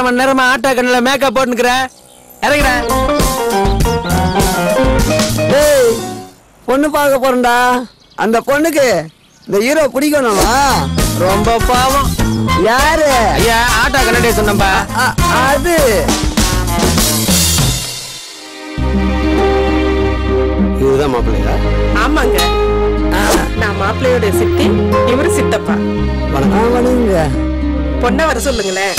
மணி நேரமா ஆட்டோ கண்ணுல மேக்கப் போட்டுக்கிற இறங்குற. பொண்ணு பார்க்க போறேன்டா. அந்த பொண்ணுக்கு இந்த ஹீரோ பிடிக்கணுமா? ரொம்ப பாவம். யாரு? ஐயா ஆட்டோ கண்ணடே சொன்னப்பா. அது இதுதான் மாப்பிள்ளையா? ஆமாங்க, நான் மாப்பிள்ளையோட சித்தி, இவரு சித்தப்பா. வணங்க. பொண்ண வர சொல்லுங்களேன்.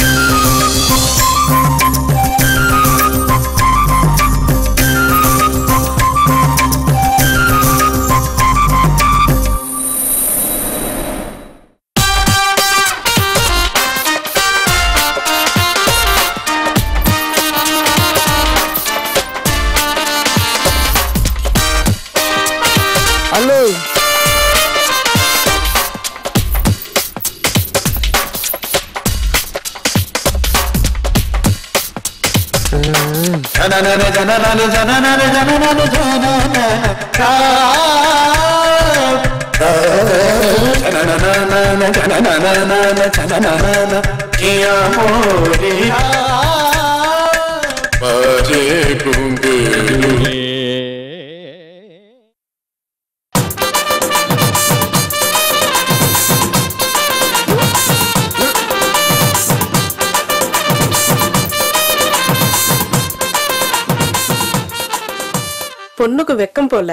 ஹலோ. பொண்ணுக்கு வெக்கம் போல.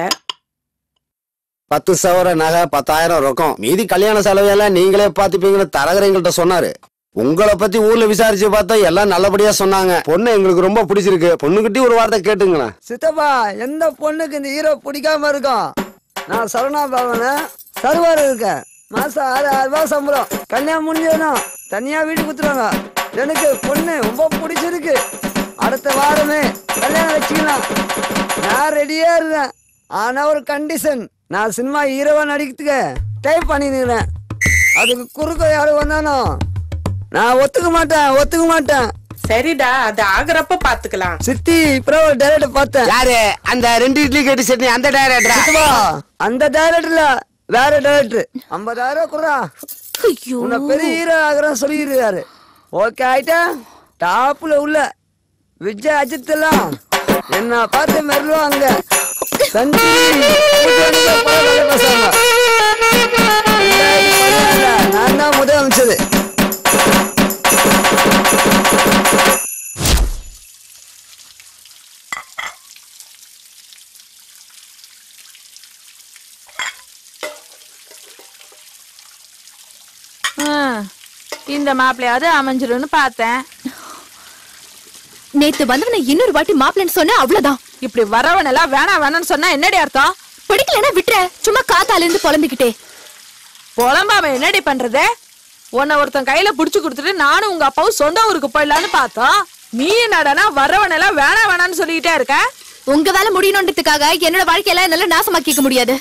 10 சவர நகை, 10,000 ரொக்கம், மீதி கல்யாண செலவையெல்லாம் நீங்களே பாத்துப்பீங்கன்னு தரகர் எங்கள்கிட்ட சொன்னாரு. உங்களை பத்தி ஊர்ல விசாரிச்சு பார்த்தா எல்லாம் நல்லபடியா சொன்னாங்க. பொண்ணு எங்களுக்கு ரொம்ப பிடிச்சிருக்கு. பொண்ணுகிட்டே ஒரு வார்த்தை கேட்டுங்களேன். சித்தப்பா, எந்த பொண்ணுக்கு இந்த ஹீரோ பிடிக்காம இருக்கும்? நான் சரவணா பவன சர்வர் இருக்கேன். மாசம் 6,000 ரூபாய் சம்பளம். கல்யாணம் முடிஞ்சதும் தனியா வீடு குத்துறாங்க. எனக்கு பொண்ணு ரொம்ப பிடிச்சிருக்கு. அடுத்த வாரமே கல்யாணம் வச்சுக்கலாம். நான் ரெடியா இருக்கேன். ஆனா ஒரு கண்டிஷன், நான் சினிமா ஹீரோவா நடிக்கிறதுக்கு டைப் பண்ணிக்கிறேன். அதுக்கு குறுக்க யாரும் வந்தானோ நான் ஒத்துக்க மாட்டேன். சரிடா, அது ஆகுறப்ப பாத்துக்கலாம். சித்தி, இப்ப ஒரு டைரக்டர் பார்த்தேன். யாரு? அந்த 2 இட்லி கேட்டு சட்னி அந்த டைரக்டரா? அந்த டைரக்டர்ல வேற டைரக்டர். 50,000 குறா. உன்னை பெரிய ஹீரோ ஆகுறேன்னு சொல்லிடுறாரு. ஓகே ஆயிட்டா? டாப்ல உள்ள விஜய் அஜித் எல்லாம் என்ன பார்த்து மெருவாங்க. நான் தான் முதல் அமைச்சது. இந்த மாப்பிள்ளையாவது அமைஞ்சிரும்னு பார்த்தேன். நேத்து வந்தவன இன்னொரு வாட்டி மாப்பிள்ளைன்னு சொன்ன அவ்வளவுதான். இப்படி வரவன் எல்லாம் வேணாம்னு சொன்னா என்னடி அர்த்தம்? பிடிக்கலன்னா விட்டுற. சும்மா காத்தால இருந்து புலம்பிக்கிட்டே. புலம்பாம என்னடி பண்றது? உன்னை ஒருத்தன் கையில புடிச்சு கொடுத்துட்டு நானும் உங்க அப்பாவும் சொந்த ஊருக்கு போயிடலான்னு பார்த்தோம். நீ என்னடனா வரவன் எல்லாம் வேணாம்னு சொல்லிக்கிட்டே இருக்க. உங்க வேலை முடியணுன்றதுக்காக என்னோட வாழ்க்கையெல்லாம் என்னால நாசமாக்கிக்க முடியாது.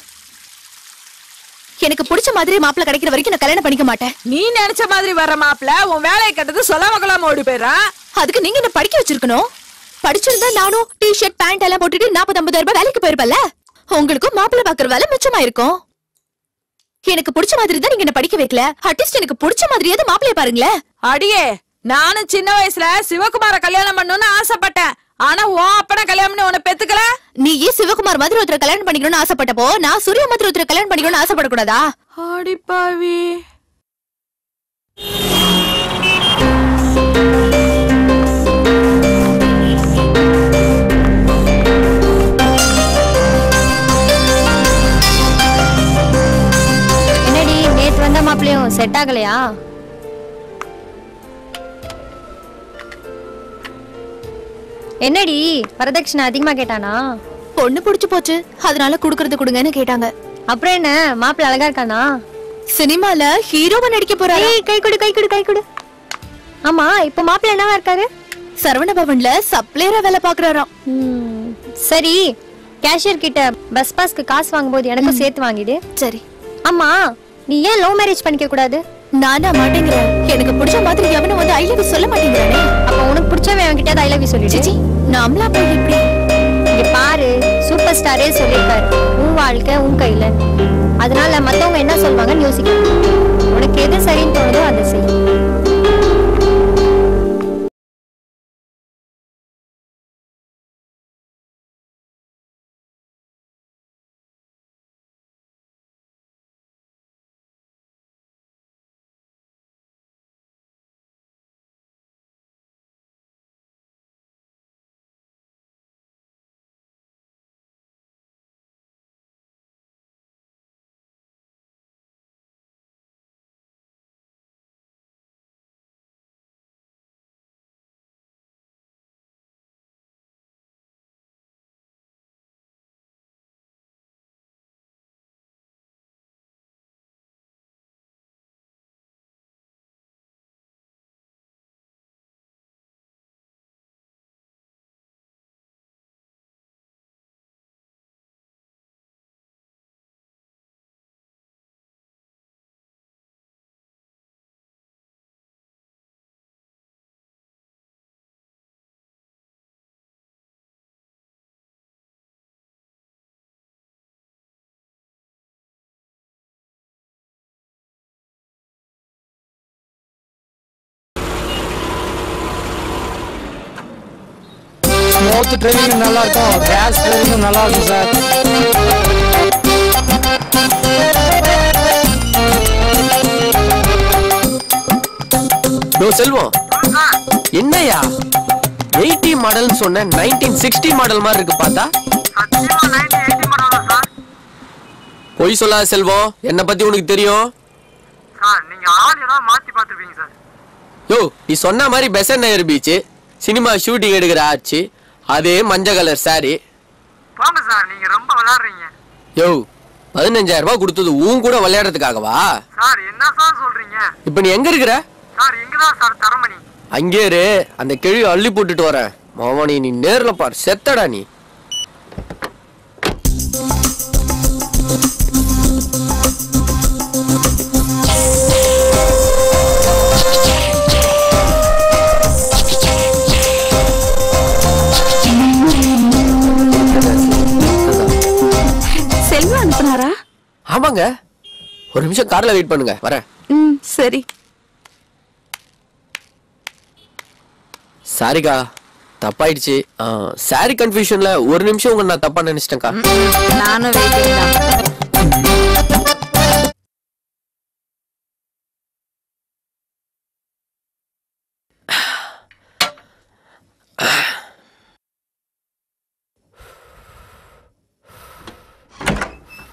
எனக்கு பிடிச்ச மாதிரி மாப்பிள்ளை கிடைக்கிற வரைக்கும் நான் கல்யாணம் பண்ணிக்க மாட்டேன். நீ நினைச்ச மாதிரி வர மாப்பிள்ள உன் வேலையை கட்டது சொல்லாம கொள்ளாம ஓடி போயிடுறான். அதுக்கு நீங்க என்ன படிக்க வச்சிருக்கணும். படிச்சிருந்தா நானும் டிஷர்ட் பேண்ட் எல்லாம் போட்டுட்டு 40-50 ரூபாய் வேலைக்கு போயிருப்பல. உங்களுக்கும் மாப்பிள்ளை பாக்குற வேலை மிச்சமா இருக்கும். எனக்கு பிடிச்ச மாதிரி தான் நீங்க என்ன படிக்க வைக்கல. அட்லீஸ்ட் எனக்கு பிடிச்ச மாதிரியாவது மாப்பிள்ளைய பாருங்களேன். அடியே, நானும் சின்ன வயசுல சிவகுமார கல்யாணம் பண்ணணும்னு ஆசைப்பட்டேன். ஆனா உன் அப்பன கல்யாணம் உன்னை பெத்துக்கல. நீ ஏன் சிவகுமார் மாதிரி ஒருத்தரை கல்யாணம் பண்ணிக்கணும்னு ஆசைப்பட்டப்போ நான் சூர்யா மாதிரி ஒருத்தரை கல்யாணம் பண்ணிக்கணும்னு ஆசைப்படக்கூடாதா? அடிப்பாவி. என்னடி நேத்து வந்த மாப்பிளையும் செட் ஆகலையா? என்னடி வரதட்சணை அதிகமா கேட்டானா? பொண்ணு புடிச்சு போச்சு, அதனால குடுக்கறது கொடுங்கன்னு கேட்டாங்க. அப்புறம் என்ன, மாப்பிள்ளை அழகா இருக்கானா? சினிமால ஹீரோவா நடிக்க போறாரு. கை கொடு. ஆமா, இப்ப மாப்பிள்ளை என்னவா இருக்காரு? சரவண பவன்ல சப்ளையரா வேலை பாக்குறாராம். சரி, கேஷியர் கிட்ட பஸ் பாஸ்க்கு காசு வாங்கும்போது எனக்கும் சேர்த்து வாங்கிடு. சரி. ஆமா, நீ ஏன் லவ் மேரேஜ் பண்ணிக்க கூடாது? நானா மாட்டேங்கிறேன். எனக்கு பிடிச்ச மாதிரி எவனும் வந்து ஐ லவ் யூ சொல்ல மாட்டேங்கிறானே. அப்ப உனக்கு பிடிச்சவன் அவன்கிட்ட ஐ லவ் யூ சொல்லிடு. நாமளா போய் எப்படி? இங்க பாரு, சூப்பர் ஸ்டாரே சொல்லிருக்காரு, உன் வாழ்க்கை உன் கையில. அதனால மத்தவங்க என்ன சொல்வாங்கன்னு யோசிக்க. உனக்கு எது சரின்னு தோணுதோ அதை செய். க்ளோத் ட்ரைனிங் நல்லா இருக்கும், கேஸ் ட்ரைனிங் நல்லா இருக்கும் சார். செல்வம் என்னையா 80 மாடல்னு சொன்ன 1960 மாடல் மாதிரி இருக்கு பார்த்தா. பொய் சொல்லாத செல்வம், என்ன பத்தி உனக்கு தெரியும்? யோ நீ சொன்ன மாதிரி பெசன் நகர் பீச் சினிமா ஷூட்டிங் எடுக்கிற ஆச்சு, அதே மஞ்சள் கலர் சாரி. யோ 15,000 ரூபாய் கொடுத்தது உன் கூட விளையாடுறதுக்காகவா? இப்ப நீ எங்க இருக்கிற? அங்கே இரு, அந்த கிழி அள்ளி போட்டுட்டு வரேன். மாமணி நீ நேர்ல பார், செத்தடா நீ. செல்வம் அனுப்புனாரா? ஆமாங்க, ஒரு நிமிஷம் கார்ல வெயிட் பண்ணுங்க, வரேன். சரி. சாரிக்கா, தப்பாயிடுச்சு. சாரி கன்ஃபியூஷன்ல ஒரு நிமிஷம் உங்க நான் தப்பா நினைச்சிட்டேன்க்கா. நானும் வெயிட்டிங் தான்.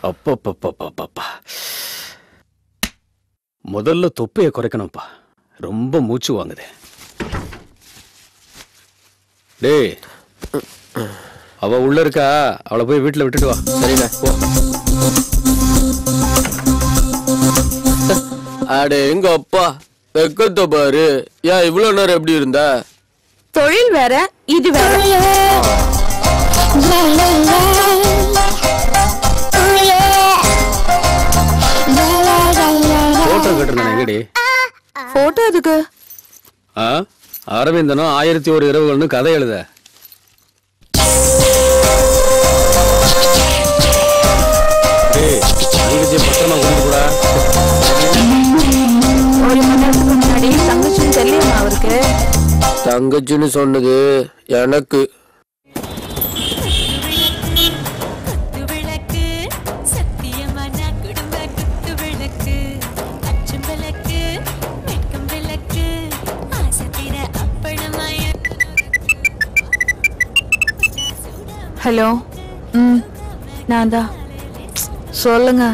அப்பப்பப்பப்பப்பா, முதல்ல தொப்பையை குறைக்கணும்ப்பா, ரொம்ப மூச்சு வாங்குது. டேய், அவ உள்ள இருக்கா, அவளை போய் வீட்டுல விட்டுட்டு வா. சரிண்ணா, போ. அடே எங்க அப்பா, வெக்கத்தை பாரு. ஏன் இவ்வளவு நேரம் எப்படி இருந்த? தொழில் வேற, இது வேற. போட்டோ கேட்டிருந்தேன், எங்கடி? போட்டோ எதுக்கு? அரவிந்தனும் 1001 இரவுகள்னு கதை எழுத. பத்திரமா கொண்டு கூட. ஒரு மணி நேரத்துக்கு முன்னாடி தங்கச்சின்னு தெரியுமா அவருக்கு? தங்கச்சின்னு சொன்னது எனக்கு. ஹலோ, நான் தான். சொல்லுங்க.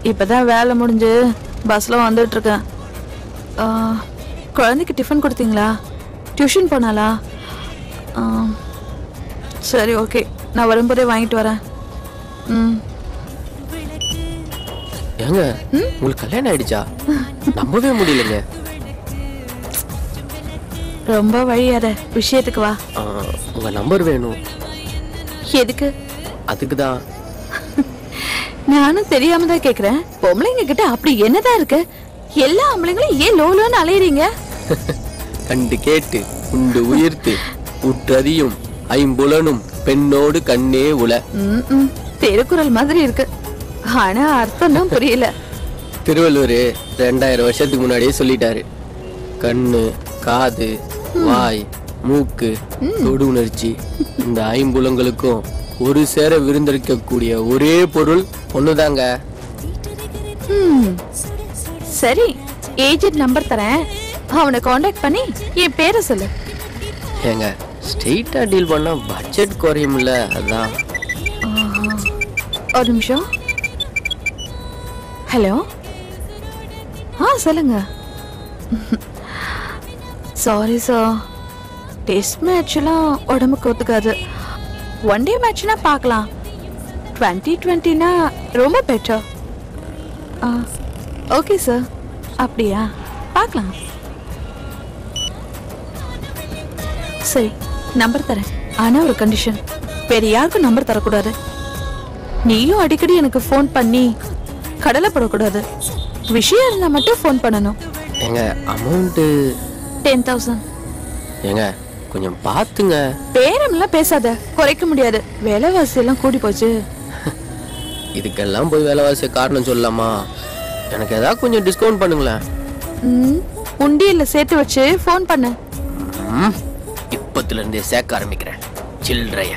இப்பதான் வேலை முடிஞ்சு பஸ்ல வந்துட்டு இருக்கேன். குழந்தைக்கு டிஃபன் கொடுத்தீங்களா? டியூஷன் போனாலா? சரி, ஓகே, நான் வரும்போதே வாங்கிட்டு வரேன். ஏங்க உங்களுக்கு கல்யாணம் ஆயிடுச்சா? நம்பவே முடியலங்க. ரொம்ப வழியாத, விஷயத்துக்கு வா. உங்க நம்பர் வேணும். எதுக்கு? அதுக்குதான். நானும் தெரியாம தான் கேக்குறேன். பொம்பளைங்க கிட்ட அப்படி என்னதான் இருக்கு? எல்லா ஆம்பளைங்களும் ஏன் லோலோன்னு அலையறீங்க? கண்டு கேட்டு உண்டு உயிர்த்து உற்றதியும் ஐம்புலனும் பெண்ணோடு கண்ணே உல. திருக்குறள் மாதிரி இருக்கு, ஆனா அர்த்தம் தான் புரியல. திருவள்ளுவர் 2000 வருஷத்துக்கு முன்னாடியே சொல்லிட்டாரு. கண்ணு, காது, வாய், மூக்கு, தொடு உணர்ச்சி, இந்த ஐம்புலங்களுக்கும் ஒரு சேர விருந்தளிக்கக்கூடிய ஒரே பொருள் ஒண்ணுதாங்க. சரி, ஏஜென்ட் நம்பர் தரேன், அவனை காண்டாக்ட் பண்ணி என் பேரை சொல்லு. ஏங்க ஸ்ட்ரெயிட்டா டீல் பண்ணா பட்ஜெட் குறையும்ல, அதான். ஒரு நிமிஷம். ஹலோ, சொல்லுங்க. சாரி சார், டெஸ்ட் மேட்ச்லாம் உடம்புக்கு ஒத்துக்காது. ஒன் டே மேட்ச்னா பார்க்கலாம். 2020னா ரொம்ப பெட்டர். ஓகே சார், அப்படியா? பார்க்கலாம். சரி, நம்பர் தரேன், ஆனா ஒரு கண்டிஷன். வேற யாருக்கும் நம்பர் தரக்கூடாது. நீயும் அடிக்கடி எனக்கு ஃபோன் பண்ணி கடலை போடக்கூடாது. விஷயம் இருந்தா மட்டும் ஃபோன் பண்ணணும். ஏங்க அமௌண்ட் 10,000. ஏங்க கொஞ்சம் பாத்துங்க. பேரம்லாம் பேசாத, குறைக்க முடியாது. விலைவாசி எல்லாம் கூடி போச்சு. இதுக்கெல்லாம் போய் விலைவாசி காரணம் சொல்லலாமா? எனக்கு ஏதாவது கொஞ்சம் டிஸ்கவுண்ட் பண்ணுங்களேன். உண்டியல்ல சேர்த்து வச்சு ஃபோன் பண்ணு. இப்பத்துல இருந்தே சேர்க்க ஆரம்பிக்கிறேன். சில்லறைய.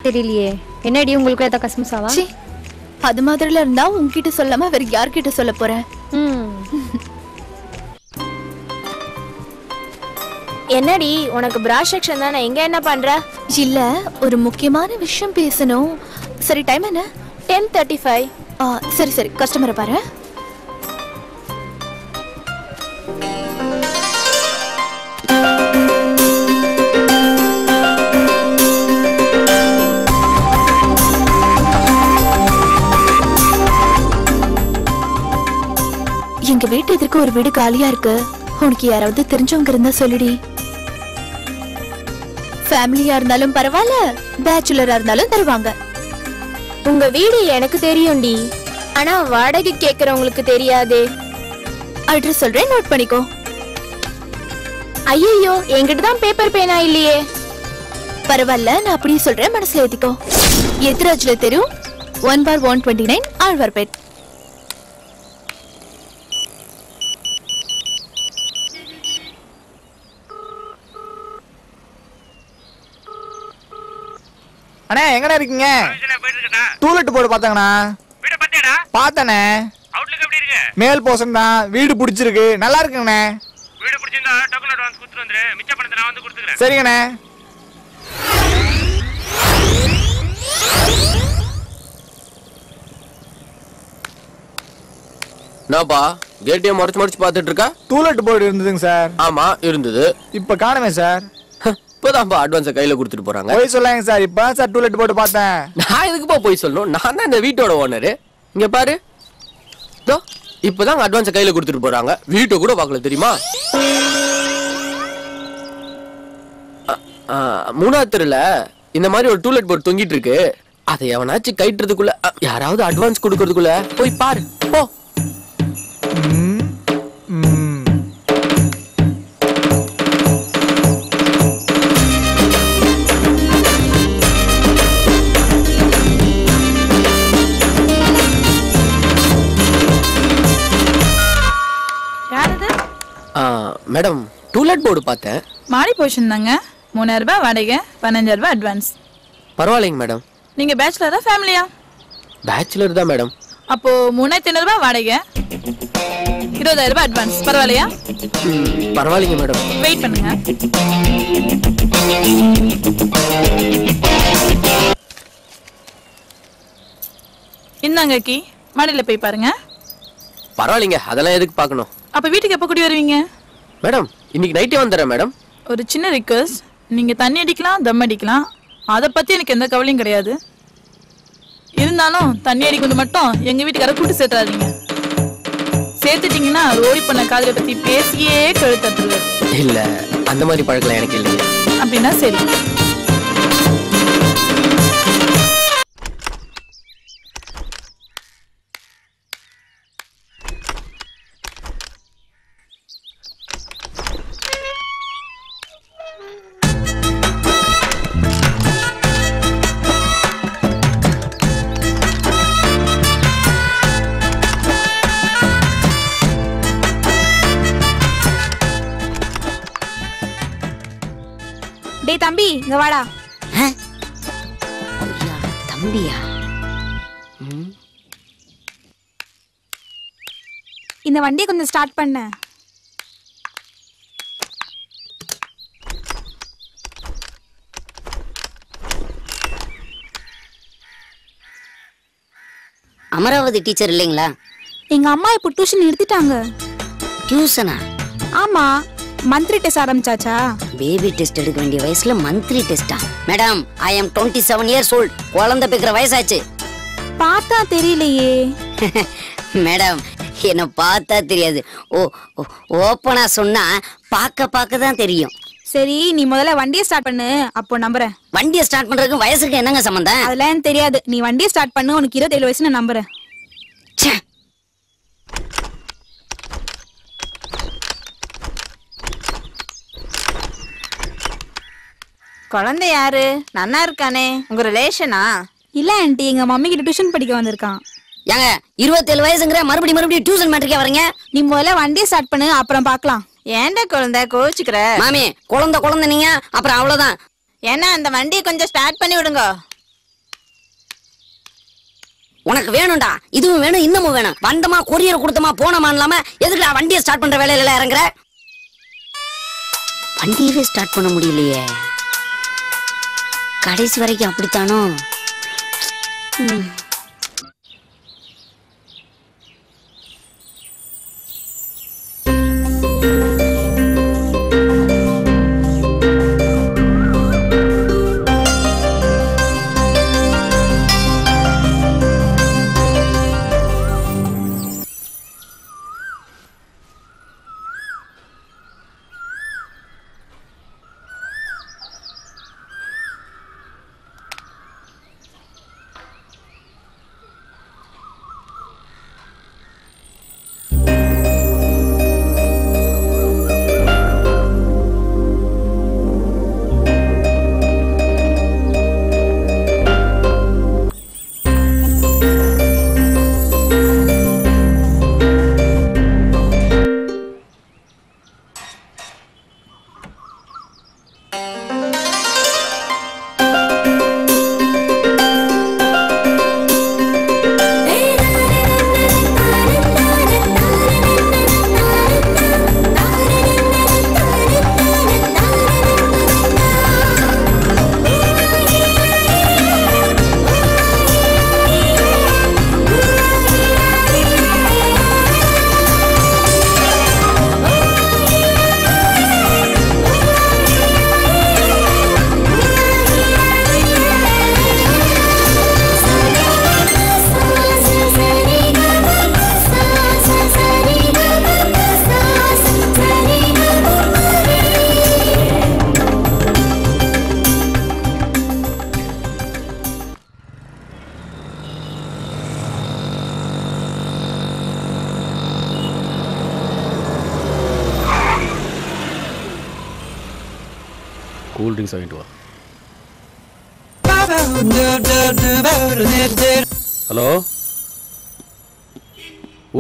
தெரியலையே. என்னடி உங்களுக்கு ஏதாவது கஸ்மஸாவா? அது மாதிரில இருந்தா உன்கிட்ட சொல்லாம வேற யார்கிட்ட சொல்ல போறேன்? என்னடி உனக்கு பிரா செக்ஷன் தானே, இங்க என்ன பண்ற? இல்ல, ஒரு முக்கியமான விஷயம் பேசணும். சரி, டைம் என்ன? 10:35. சரி சரி, கஸ்டமரை பாரு. எங்க வீட்டு எதிர்க்க ஒரு வீடு காலியா இருக்கு. உனக்கு யாராவது தெரிஞ்சவங்க இருந்தா சொல்லுடி. ஃபேமிலியா இருந்தாலும் பரவாயில்ல, பேச்சுலரா இருந்தாலும் தருவாங்க. உங்க வீடு எனக்கு தெரியும்டி, ஆனா வாடகை கேக்குறவங்களுக்கு தெரியாதே. அட்ரஸ் சொல்றேன், நோட் பண்ணிக்கோ. ஐயோ, என்கிட்ட தான் பேப்பர் பேனா இல்லையே. பரவாயில்ல, நான் அப்படியே சொல்றேன், மனசுல ஏத்திக்கோ. எத்ராஜ்ல தெரு 1/129 ஆழ்வார்பேட். அண்ணே எங்கண்ணே இருக்கீங்க? டூலெட் போர்டு பார்த்தாங்கண்ணா. பார்த்தண்ணே. மேல் போர்ஷன் தான். வீடு பிடிச்சிருக்கு. நல்லா இருக்குங்கண்ணே. வீடு பிடிச்சிருந்தா டோக்கன் அட்வான்ஸ் கொடுத்துட்டு வந்துரு. மிச்ச பணத்தை நான் வந்து கொடுத்துக்கிறேன். சரிங்கண்ணே. என்னப்பா கேட்டியை மறைச்சு பார்த்துட்டு இருக்கா? டூலெட் போர்டு இருந்ததுங்க சார். ஆமா இருந்தது. இப்ப காணுமே சார். இப்பதான்ப்பா அட்வான்ஸை கையில கொடுத்துட்டு போறாங்க. போய் சொல்லாங்க சார். இப்ப சார் டூலெட் போர்டு பார்த்தேன். நான் எதுக்குப்பா போய் சொல்லணும்? நான் தான் இந்த வீட்டோட ஓனரு. இங்க பாரு, இப்பதான் அட்வான்ஸை கையில கொடுத்துட்டு போறாங்க. வீட்டை கூட பார்க்கல தெரியுமா? மூணாவது தெருல இந்த மாதிரி ஒரு டூலெட் போர்டு தொங்கிட்டு இருக்கு. அதை எவனாச்சும் கைட்டுறதுக்குள்ள, யாராவது அட்வான்ஸ் கொடுக்கறதுக்குள்ள போய் பாரு போ. மேடம் டூலெட் போர்டு பார்த்தேன். மாடி போஷன் தாங்க. 3000 ரூபாய் வாடகை, 15000 ரூபாய் அட்வான்ஸ். பரவாயில்லைங்க மேடம். நீங்க பேச்சுலரா ஃபேமிலியா? பேச்சுலர் தான் மேடம். அப்போ 3500 ரூபாய் வாடகை, 20000 ரூபாய் அட்வான்ஸ். பரவாயில்லையா? பரவாயில்லைங்க மேடம். வெயிட் பண்ணுங்க. இந்தாங்க கீ. மாடியில போய் பாருங்க. பரவாயில்லைங்க, அதெல்லாம் எதுக்கு பார்க்கணும்? அப்ப வீட்டுக்கு எப்ப கூடி வருவீங்க? மேடம் இன்னைக்கு நைட்டே வந்துடுறேன் மேடம். ஒரு சின்ன ரிக்வெஸ்ட், நீங்க தண்ணி அடிக்கலாம், தம் அடிக்கலாம், அதை பத்தி எனக்கு எந்த கவலையும் கிடையாது. இருந்தாலும் தண்ணி அடிக்கிறது மட்டும் எங்க வீட்டுக்கார கூட்டு சேர்த்துறாதீங்க. சேர்த்துட்டீங்கன்னா ரோடி பண்ண காதலை பத்தி பேசியே கழுத்தட்டுருவாரு. இல்ல அந்த மாதிரி பழக்கலாம் எனக்கு இல்லைங்க. அப்படின்னா சரி. டேய் தம்பி இங்க வாடா. தம்பியா? இந்த வண்டியை கொஞ்சம் ஸ்டார்ட் பண்ண. அமராவதி டீச்சர் இல்லைங்களா? எங்க அம்மா இப்போ டியூஷன் நிறுத்திட்டாங்க. டியூஷனா? ஆமா, மந்த்லி டெஸ்ட் ஆரம்பிச்சாச்சா? பேபி டெஸ்ட் எடுக்க வேண்டிய வயசுல மந்த்லி டெஸ்டா? மேடம், ஐ அம் 27 years old. குழந்தை பிக்கிற வயசாச்சு. பார்த்தா தெரியலையே. மேடம், என்ன பார்த்தா தெரியாது. ஓப்பனா சொன்னா பார்க்க தான் தெரியும். சரி, நீ முதல்ல வண்டியை ஸ்டார்ட் பண்ணு, அப்போ நம்புறேன். வண்டியை ஸ்டார்ட் பண்றதுக்கு வயசுக்கு என்னங்க சம்பந்தம்? அதெல்லாம் தெரியாது. நீ வண்டியை ஸ்டார்ட் பண்ணு, உனக்கு 27 வயசு நான் நம்புறேன். குழந்தை யாரு? நன்னா இருக்கானே, உங்க ரிலேஷனா? இல்ல ஆண்டி, எங்க மம்மி கிட்ட டியூஷன் படிக்க வந்திருக்கான். ஏங்க 27 வயசுங்கிற மறுபடியும் டியூஷன் மேட்ரிக்கே வரீங்க? நீ முதல்ல வண்டியை ஸ்டார்ட் பண்ணு, அப்புறம் பார்க்கலாம். ஏன்டா குழந்தை கோச்சுக்கிற? மாமி, குழந்தை நீங்க, அப்புறம் அவ்வளவுதான். ஏன்னா அந்த வண்டியை கொஞ்சம் ஸ்டார்ட் பண்ணி விடுங்க. உனக்கு வேணும்டா, இதுவும் வேணும், இன்னமும் வேணும். வந்தமா கொரியர் கொடுத்தமா போனமா இல்லாம எதுக்குடா வண்டியை ஸ்டார்ட் பண்ற வேலையில இறங்குற? வண்டியவே ஸ்டார்ட் பண்ண முடியலையே. கடைசி வரைக்கும் அப்படித்தானோ? கூல் ட்ரிங்க்ஸ் வாங்கிட்டு வா. ஹலோ,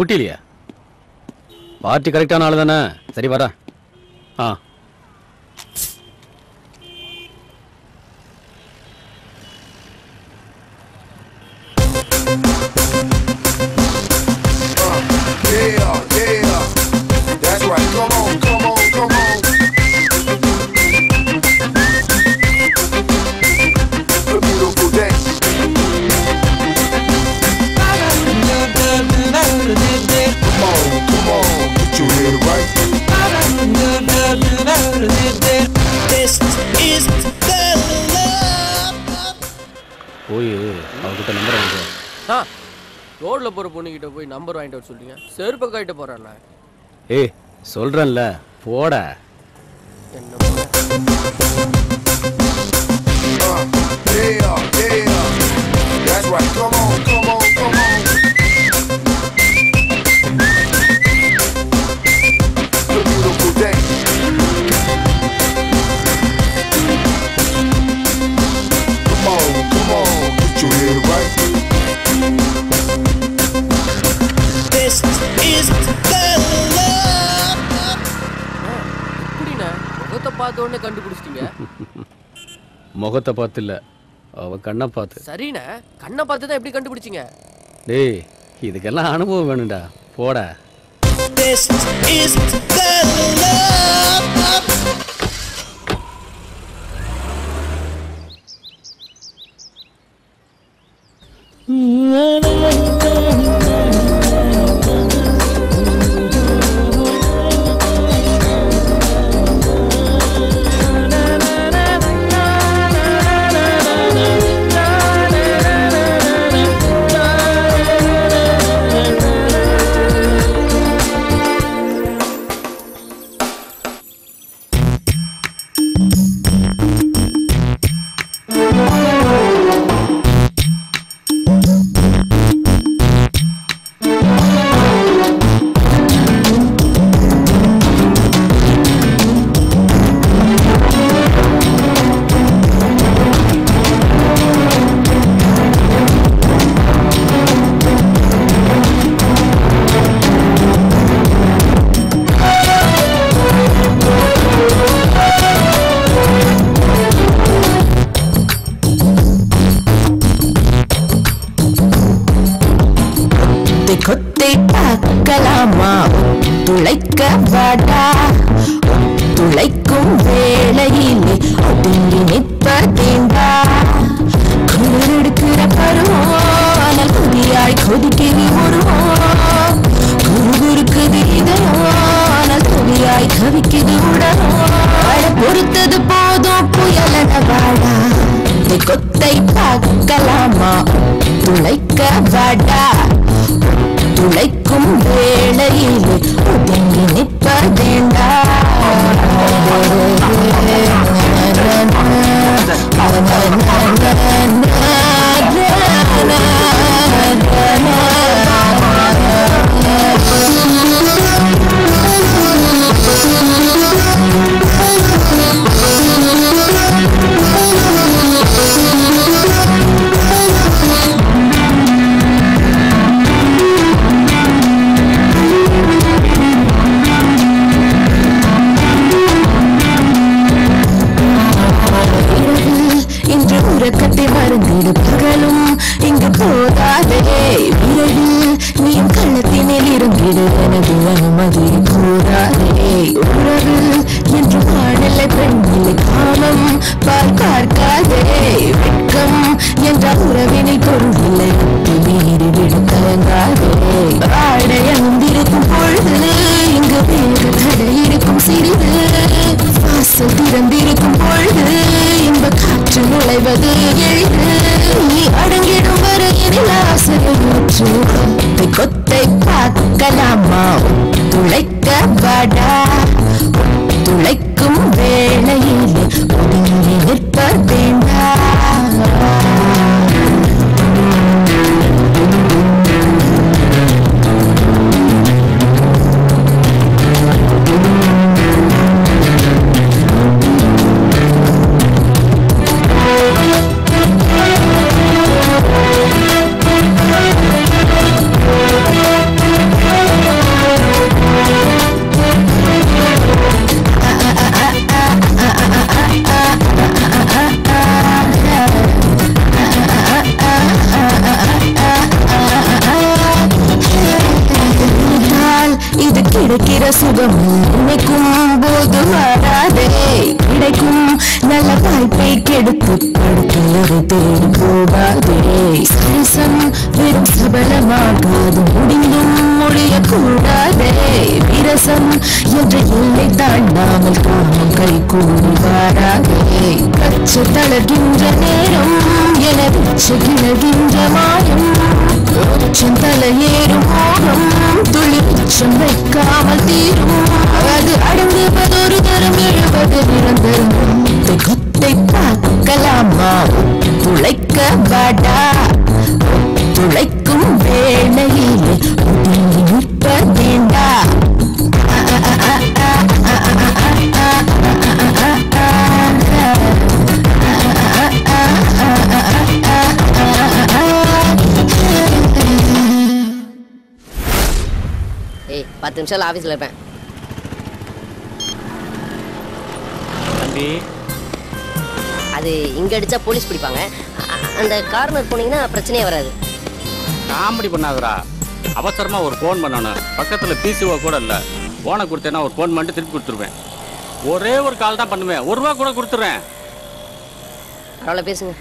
ஊட்டிலையா? பார்ட்டி கரெக்டான ஆள் தானே? சரி வரா. ஆ That's right. Come on, come on, come on. A beautiful day. Come on, come on, get your head right. This is the love. போய் அவகிட்ட நம்பர் வாங்க. ரோட்ல போற பொண்ணுகிட்ட போய் நம்பர் வாங்கிட்டு வர சொல்றீங்க. செருப்பு கைட்ட போறேன்ல. ஏய் சொல்றேன்ல போட. Yeah, yeah. That's right. Come on, come on, come on. A beautiful day. Come on, come on, get your head right. This is the love. எப்படிண்ணே முகத்தை பார்த்த உடனே கண்டுபிடிச்சிட்டீங்க? முகத்தை பார்த்து இல்ல, அவ கண்ணை பார்த்து. சரிண்ணே, கண்ணை பார்த்து தான் எப்படி கண்டுபிடிச்சிங்க? டேய் இதுக்கெல்லாம் அனுபவம் வேணும்டா, போட. This is the love. கொத்தை பார்க்கலாமா? துளைக்க வாடா, துளைக்கும் வேளையிலே ஒதுங்கி நிற்பதேண்டா. குளிரெடுக்கிற பருவம், ஆனால் குடியாய் கொதிக்கிறது உருவம். குறுகுறுக்குது இதயம், ஆனால் துளியாய் கவிக்குது உடலும். பொறுத்தது போதும் புயலன வாடா, கொத்தை பார்க்கலாமா? துளைக்க வாடா, துளைக்கும் வேளையிலே ஒதுங்கி நிற்பதேண்டா. இன்று உறக்கத்தை மறந்திடு, பகலும் இங்கு போதாதே. விரைவில் நீயும் கள்ளத்தினில் இருந்திடு, எனது அனுமதி கூறாதே. உறவு என்று பாடலை பெண்ணில்லை, காமம் பால் பார்க்காதே. வெட்கம் என்ற உறவினில் பொருளில்லை, மீறி விடும் கலங்காதே. ஆடை அங்கிருக்கும் பொழுது இங்கு வேறு தடை இருக்கும் சிறிது. வாசல் திறந்திருக்கும் பொழுது இன்ப காற்று நுழைவது எளிது. நீ அடங்கிடும் வரையினில் ஆசையில் ஊற்று. கொத்தை பார்க்கலாமா? துளைக்க வாடா, துளைக்கும் வேளையிலே ஒதுங்கி நிற்பதேண்டா. வராதே கிடைக்கும் நல்ல வாய்ப்பை கெடுத்து படுக்கையறை தேடி போகாதே சரசம் வெறும் சபலமாகாது முடிந்தும் முடியக்கூடாதே விரசம் என்ற எல்லை தாண்டாமல் காமம் கை கூடி வாராதே கச்சு தளர்கின்ற நேரம் என பிச்சு கிளகின்ற மாயம் உச்சம் தலையேறும் மோகம் துளி உச்சம் வைக்காமல் தீரும் அது அடங்குவதொரு தரம் எழுவது நிரந்தரம் குத்தை பார்க்கலாமா துளைக்க வாடா துளைக்கும் வேளையிலே ஒதுங்கி நிற்பதேண்டா ஏய் 10 நிமிஷம் ஆபீஸ்ல இருப்பேன். தம்பி அது இங்க அடிச்சா போலீஸ் பிடிப்பாங்க. அந்த கார்னர் போனீங்கன்னா பிரச்சனையே வராது. காமெடி பண்ணாதடா. அவசரமா ஒரு ஃபோன் பண்ணணும். பக்கத்துல பிசிஓ கூட இல்ல. போனை கொடுத்தேன்னா ஒரு ஃபோன் பண்ணிட்டு திருப்பி கொடுத்துருவேன். ஒரே ஒரு கால் தான் பண்ணுவேன். ₹1 கூட கொடுத்துறேன். பரவாயில்ல பேசுங்க.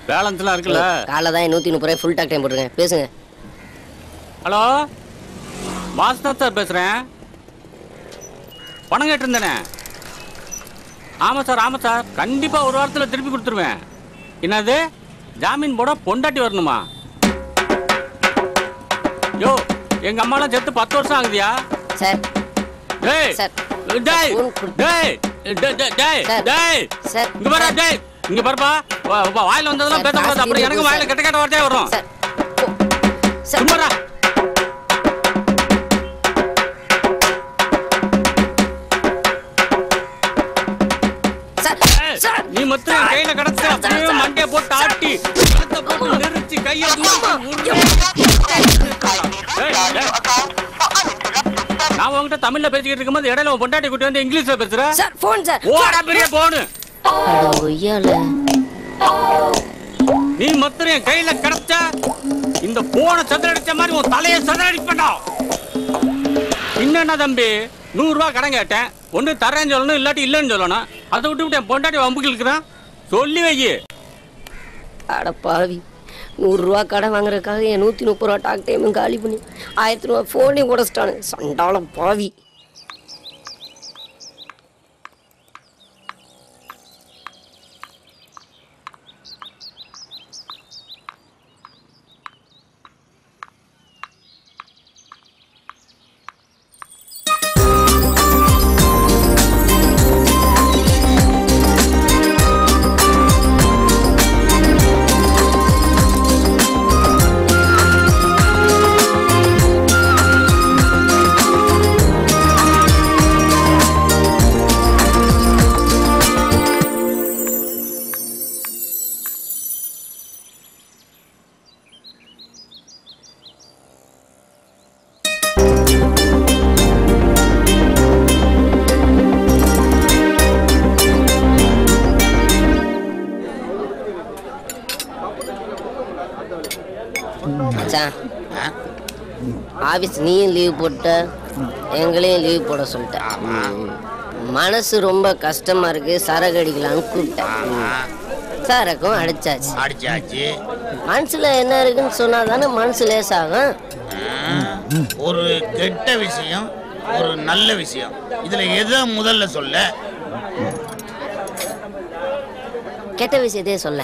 பேலன்ஸ்லாம் இருக்குல்ல? காலைல தான் 130 ஃபுல் டாக் டைம் போட்டுருக்கேன். பேசுங்க. ஹலோ மாஸ்டர் சார் பேசுறேன். பணம் கேட்டிருந்தேனே. ஆமாம் சார் கண்டிப்பா ஒரு வாரத்தில் திருப்பி கொடுத்துருவேன். என்னது ஜாமீன் போட பொண்டாட்டி வரணுமா? யோ எங்க அம்மாலாம் செத்து 10 வருஷம் ஆகுதியா? சார் டேய் டேய் டேய் டேய் டேய் இங்க பாரு டேய் இங்க பாருப்பா வாயில வந்ததெல்லாம் பேசக்கூடாது. அப்புறம் எனக்கு வாயில கெட்ட கெட்ட வார்த்தையே வரும். சும்மாடா. நீ மட்டும் கையில கடத்து அப்படியே மண்டைய போட்டு ஆட்டி கழுத்தை போட்டு நெரிச்சு கையை நான் உங்ககிட்ட தமிழ்ல பேசிக்கிட்டு இருக்கும்போது இடையில உன் பொண்டாட்டி கூட்டி வந்து இங்கிலீஷ்ல பேசுற. Sir phone sir. ஓடா பெரிய போனு. நீ மட்டும் என் கையில கடத்த இந்த போனை சதுரடிச்ச மாதிரி உன் தலையை சதுரடிப்பா. என்னன்னா தம்பி ₹100 கடன் கேட்டேன். ஒன்று தரேன்னு சொல்லணும் இல்லாட்டி இல்லைன்னு சொல்லணும். அதை விட்டு என் பொண்டாட்டி வம்புக்கு இருக்கிறான். சொல்லி வை. அட பாவி ₹100 கடன் வாங்குறதுக்காக என் ₹130 டாக் டைமும் காலி பண்ணி ₹1000 ஃபோனையும் உடச்சிட்டானு சண்டாளம் பாவி. ஆபீஸ் நீயும் லீவ் போட்ட எங்களையும் லீவ் போட சொல்லிட்டேன். மனசு ரொம்ப கஷ்டமா இருக்கு. சரக்கு அடிக்கலான்னு கூப்பிட்டேன். சரக்கும் அடிச்சாச்சு. மனசுல என்ன இருக்குன்னு சொன்னாதானே மனசு லேசாகும். ஒரு கெட்ட விஷயம் ஒரு நல்ல விஷயம் இதுல எதை முதல்ல சொல்ல? கெட்ட விஷயத்தையே சொல்ல.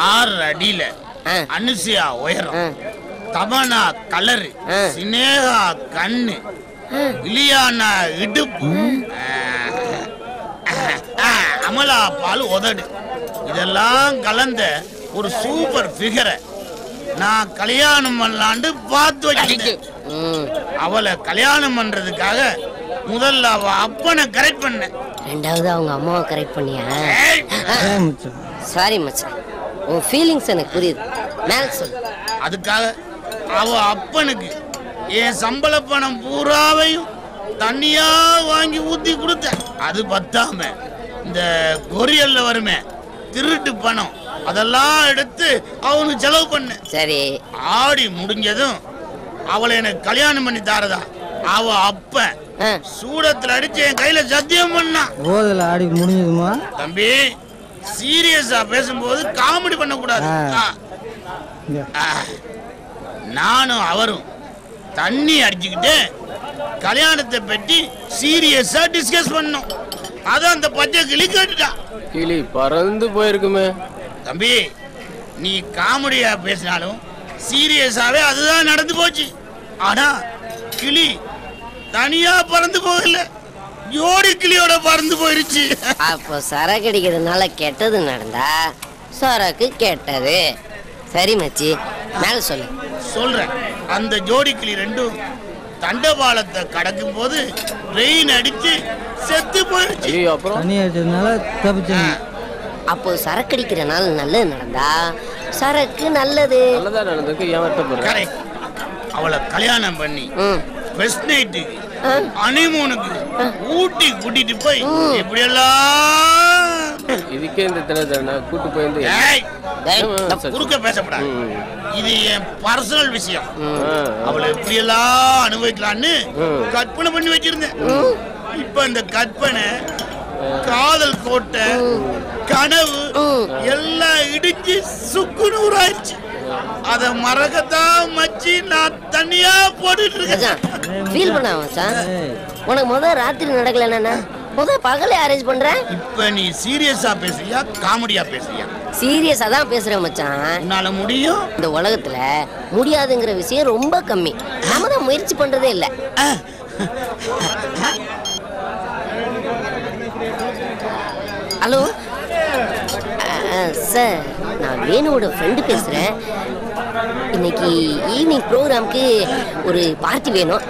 6 அடியில அனுசியா உயரம், தமனா கலரு, சினேகா கண்ணு, இலியானா இடுப்பு, அமலா பால் உதடு, இதெல்லாம் கலந்த ஒரு சூப்பர் ஃபிகரை நான் கல்யாணம் பண்ணலான்னு பார்த்து வச்சிருக்கேன். அவளை கல்யாணம் பண்றதுக்காக முதல்ல அவ அப்பனை கரெக்ட் பண்ண, ரெண்டாவது அவங்க அம்மாவை கரெக்ட் பண்ணியா? சாரி மச்சான், உன் ஃபீலிங்ஸ் எனக்கு புரியுது. மேல சொல்லு. அதுக்காக அவ அப்பனுக்கு என் சம்பள பணம் பூராவையும் தண்ணியா வாங்கி ஊத்தி கொடுத்த. அது பத்தாம இந்த கொரியல்ல வருமே திருட்டு பணம், அதெல்லாம் எடுத்து அவனுக்கு செலவு பண்ண. சரி, ஆடி முடிஞ்சதும் அவளை எனக்கு கல்யாணம் பண்ணி தாரதா அவ அப்ப சூடத்துல அடிச்சு என் கையில சத்தியம் பண்ணான். போதில் ஆடி முடிஞ்சதுமா? தம்பி சீரியஸா பேசும்போது காமெடி பண்ண கூடாது. நானும் அவரும் தண்ணி அடிச்சுக்கிட்டு கல்யாணத்தை பற்றி சீரியஸா டிஸ்கஸ் பண்ணோம். அதான் அந்த பச்சை கிளி கேட்டுட்டான். கிளி பறந்து போயிருக்குமே. தம்பி நீ காமெடியா பேசினாலும் சீரியஸாவே அதுதான் நடந்து போச்சு. ஆனா கிளி தனியா பறந்து போகல, ஜோடி கிளியோட பறந்து போயிருச்சு. அப்போ சரக்கு அடிக்கிறதுனால கெட்டது நடந்தா சரக்கு கெட்டது. சரி மச்சி, மேல சொல்லு. சொல்றேன். அந்த ஜோடி கிளி ரெண்டும் தண்டபாலத்தை கடக்கும் போது ரெயின் அடிச்சு செத்து போயிருச்சு. தண்ணி அடிச்சதுனால தப்பிச்சாங்க. அப்போ சரக்கு அடிக்கிறனால நல்லது நடந்தா சரக்கு நல்லது. நல்லதா நடந்துக்கு ஏன் வருத்தப்படுற? அவளை கல்யாணம் பண்ணி பெஸ்ட் நைட்டுக்கு ஹனிமூனுக்கு ஊட்டி கூட்டிட்டு போய் எப்படி எல்லாம் இதுக்கே இந்த தடவை கூட்டு போயிருந்து குறுக்க பேசப்படாது. இது என் பர்சனல் விஷயம். அவளை எப்படி எல்லாம் அனுபவிக்கலான்னு கற்பனை பண்ணி வச்சிருந்தேன். இப்ப இந்த கற்பனை, காதல் கோட்டை, கனவு எல்லாம் இடிச்சு சுக்குநூறாயிடுச்சு. அத மறக்கத்தான் மச்சி நான் தனியா போட்டுட்டு இருக்கேன். ஃபீல் பண்ண மச்சான். உனக்கு முதல் ராத்திரி நடக்கலன்னா முதல் பகலே அரேஞ்ச் பண்றேன். இப்ப நீ சீரியஸா பேசுறியா காமெடியா பேசுறியா? சீரியஸா தான் பேசுறேன் மச்சான். என்னால முடியும். இந்த உலகத்துல முடியாதுங்கிற விஷயம் ரொம்ப கம்மி. நாம தான் முயற்சி பண்றதே இல்ல. ஹலோ சார், நான் வேணுவோட ஃப்ரெண்டு பேசுறேன். இன்னைக்கு ஈவினிங் ப்ரோக்ராம்க்கு ஒரு பார்ட்டி வேணும்.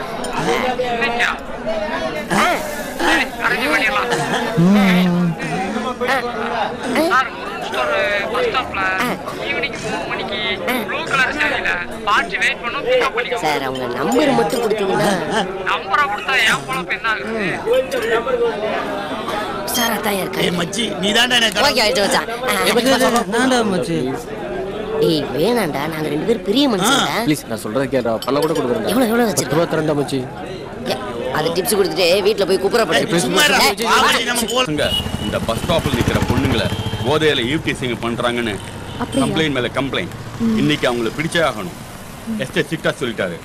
சார் அவங்க நம்பர் மட்டும் கொடுத்தீங்கன்னா. சார் அதான் இருக்கு. மச்சி நீ தான்டா எனக்கு ஓகே ஆயிட்டு வச்சான். நான்டா மச்சி. ஏய் வேணாம்டா, நாங்க ரெண்டு பேரும் பெரிய மனுஷங்க. ப்ளீஸ் நான் சொல்றத கேளுடா. பணம் கூட கொடுக்குறேன். எவ்வளவு வச்சிருக்க? 10 ரூபாய் தரேன்டா மச்சி. அது டிப்ஸ் கொடுத்துட்டு வீட்ல போய் குப்புறப்படு. இந்த பஸ் ஸ்டாப்ல நிக்கிற பொண்ணுங்களை போதையில ஈவ்டீசிங் பண்றாங்கன்னு கம்ப்ளைண்ட் மேல கம்ப்ளைண்ட். இன்னைக்கு அவங்கள பிடிச்சே ஆகணும். எஸ்டே சிட்டா சொல்லிட்டாரு.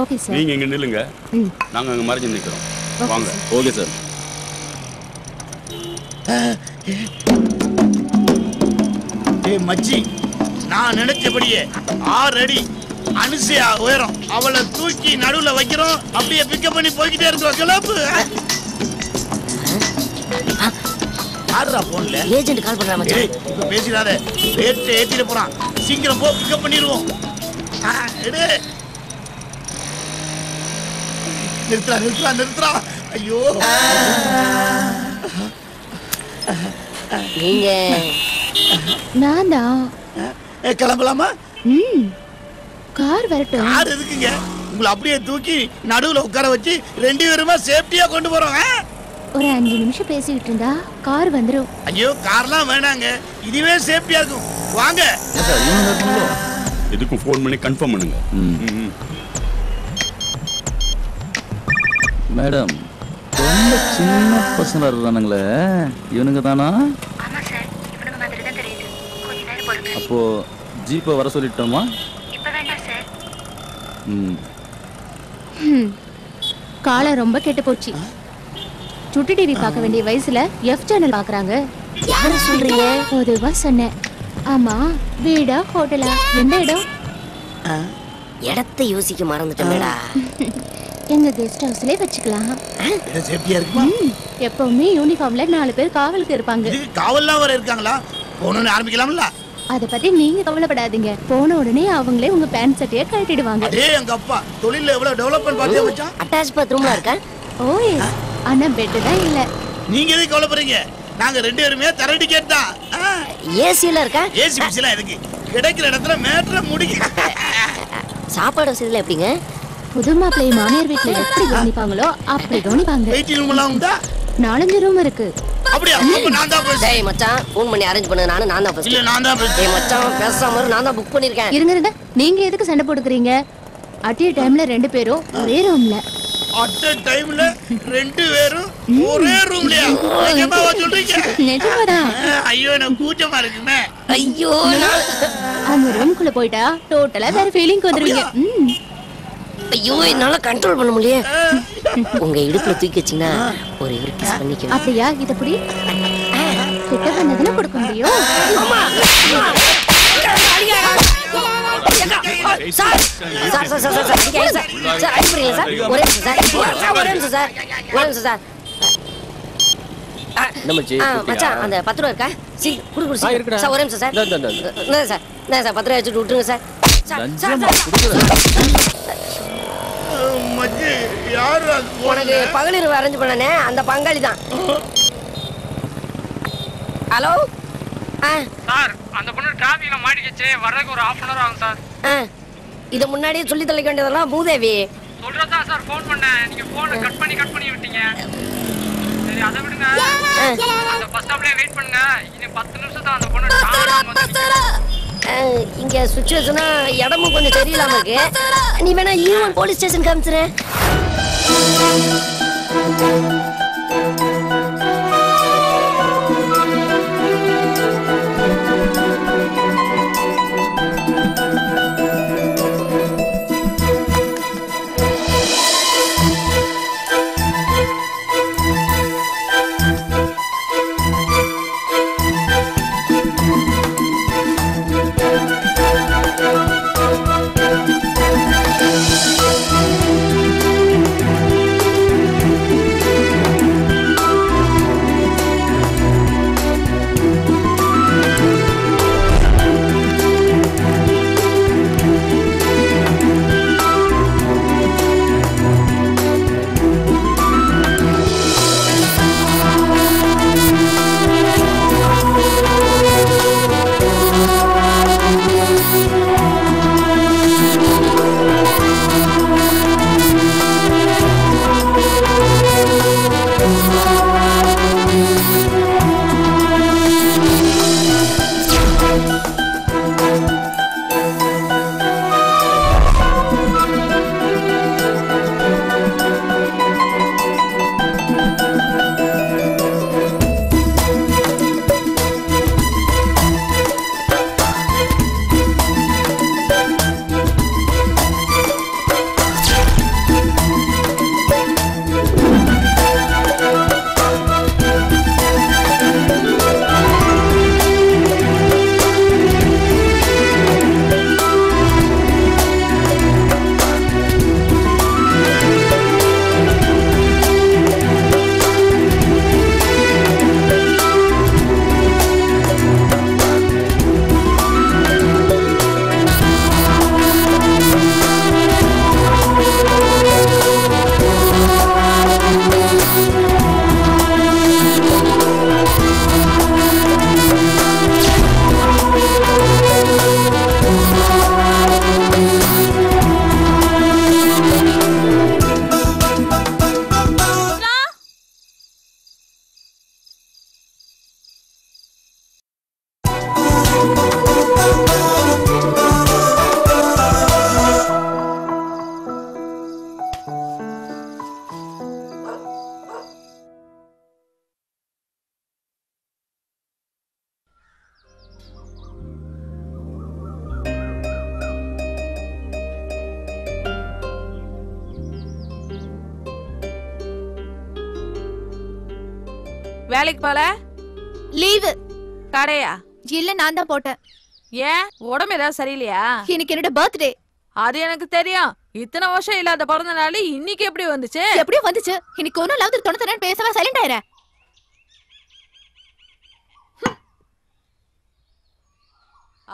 Okay sir. நீங்க இங்க நில்லுங்க, நாங்க அங்க மறைஞ்சு நிக்கிறோம். வாங்க. Okay sir. ஏய் மச்சி, நான் நினைச்சபடியே 6 அடி அனுசையா உயரம் அவளை தூக்கி நடுவுல வைக்கிறோம். அப்படியே பிக்கப் பண்ணி போய்கிட்டே இருக்கோம். கிளப்பு ஆடுறா போன்ல ஏஜென்ட் கால் பண்றான் மச்சான். இப்ப பேசிடாத, ரேட் ஏத்திட்டு போறான். சீக்கிரம் போ, பிக்கப் பண்ணிடுவோம். நிறுத்துறா நிறுத்துறா நிறுத்துறா. ஐயோ நீங்க நான் தான். கிளம்பலாமா? கார் வரட்டும். கார் எதுக்குங்க? உங்களை அப்படியே தூக்கி நடுவுல உட்கார வச்சு 2 பேருமா சேஃப்டியா கொண்டு போறோம். ஒரு 5 நிமிஷம் பேசிக்கிட்டு இருந்தா கார் வந்துரும். ஐயோ கார்லாம் வேணாங்க, இதுவே சேஃப்டியா இருக்கும். வாங்க. எதுக்கும் ஃபோன் பண்ணி கன்ஃபார்ம் பண்ணுங்க. மேடம், ரொம்ப சின்ன பசங்க இருக்கானுங்களே, இவனுங்க தானா? அப்போ ஜீப்பை வர சொல்லிட்டோமா? காலை ரொம்ப கெட்டு போச்சு. சுட்டி டிவி பார்க்க வேண்டிய வயசுல எஃப் சேனல் பாக்குறாங்க. யார சொல்றீங்க? பொதுவா சொன்னேன். ஆமா, வீடா ஹோட்டலா? எந்த இடம்? இடத்தை யோசிக்க மறந்துட்டேன்டா. எங்க கெஸ்ட் ஹவுஸ்லயே வச்சுக்கலாம். சேஃப்டியா இருக்குமா? எப்பவுமே யூனிஃபார்ம்ல 4 பேர் காவலுக்கு இருப்பாங்க. காவல்லாம் வர இருக்காங்களா? போனோன்னு ஆரம்பிக்கலாம்ல. அத பத்தி நீங்க கவலைப்படாதீங்க. போன உடனே அவங்களே உங்க பேண்ட் சட்டையை கழட்டிடுவாங்க. டேய் எங்க அப்பா தொழில்ல எவ்வளவு டெவலப்மென்ட் பாத்தியா மச்சான்? அட்டாச் பாத்ரூம்ல இருக்கா? ஓய், ஆனா பெட் தான் இல்ல. நீங்க எதுக்கு கவலைப்படுறீங்க? நாங்க 2 பேருமே தர டிக்கெட் தான். ஏசில இருக்கா? ஏசி பிசில எதுக்கு? கிடைக்கிற இடத்துல மேட்ர முடிக்க. சாப்பாடு வசதில எப்படிங்க? புது மாப்பிள்ளை மாமியார் வீட்ல எப்படி கவனிப்பாங்களோ அப்படி கவனிப்பாங்க. வெயிட்டிங் ரூம் எல்லாம் உண்டா? 4 ரூம் இருக்கு. அப்படியே அப்ப நான் தான் பேசுறேன். டேய் மச்சான், ஃபோன் பண்ணி அரேஞ்ச் பண்ணு. நான் தான் பேசுறேன். இல்ல நான் தான் பேசுறேன். டேய் மச்சான், பேசாம இரு. நான் தான் புக் பண்ணிருக்கேன். இருங்க இருங்க, நீங்க எதுக்கு சண்டை போட்டுக்கிறீங்க? அட்டிய டைம்ல 2 பேரும் ஒரே ரூம்ல. அட் அ டைம்ல 2 பேரும் ஒரே ரூம்லயா? நிஜமாவா சொல்றீங்க? நிஜமாதான். ஐயோ எனக்கு கூச்சமா இருக்குமே. ஐயோ அந்த ரூம்குள்ள போயிட்டா டோட்டலா வேற ஃபீலிங் வந்துருவீங்க. ஐயோ என்னால கண்ட்ரோல் பண்ண முடியல. உங்க இடுப்புல தூக்கி வச்சீங்கன்னா ஒரு கிஸ் பண்ணிக்க. அப்படியா? இத புடி. கிட்ட பண்ணதுல கொடுக்க முடியும். சார் அடிப்பீங்க சார். ஒரே சார் மச்சான் அந்த 10 ரூபா இருக்கா? குடு சார். ஒரே நிமிஷம் சார். என்ன சார் 10 ரூபா வச்சுட்டு விட்டுருங்க சார். உனக்கு பகலிரவு அரேஞ்ச் பண்ணனே அந்த பங்காளி தான். ஹலோ சார், அந்த பொண்ணு டிராபிக்ல மாட்டிக்கிச்சு. வரதுக்கு ஒரு 1/2 hour ஆகும் சார். இத முன்னாடியே சொல்லி தொலைக்க வேண்டியதெல்லாம் மூதேவி. சொல்றதா சார் ஃபோன் பண்ணேன். நீங்க போனை கட் பண்ணி விட்டீங்க. சரி அதை விடுங்க. அந்த பஸ் ஸ்டாப்லயே வெயிட் பண்ணுங்க. இன்னும் 10 நிமிஷம் தான் அந்த பொண்ணு. இங்க சிச்சுவேஷனா இடமும் கொஞ்சம் சரியில்லாம இருக்கு. நீ வேணா ஈவன் போலீஸ் ஸ்டேஷன் காமிச்சிரு. வேலைக்கு போல? லீவு. கடையா? இல்ல நான் தான் போட்டேன். ஏன் உடம்பு ஏதாவது சரியில்லையா? இன்னைக்கு என்னோட பர்த்டே. அது எனக்கு தெரியும். இத்தனை வருஷம் இல்லாத பிறந்த நாள் இன்னைக்கு எப்படி வந்துச்சு? எப்படியும் வந்துச்சு. இன்னைக்கு ஒன்னும் லவ் தொண்ணு பேசவா சைலண்ட் ஆயிர.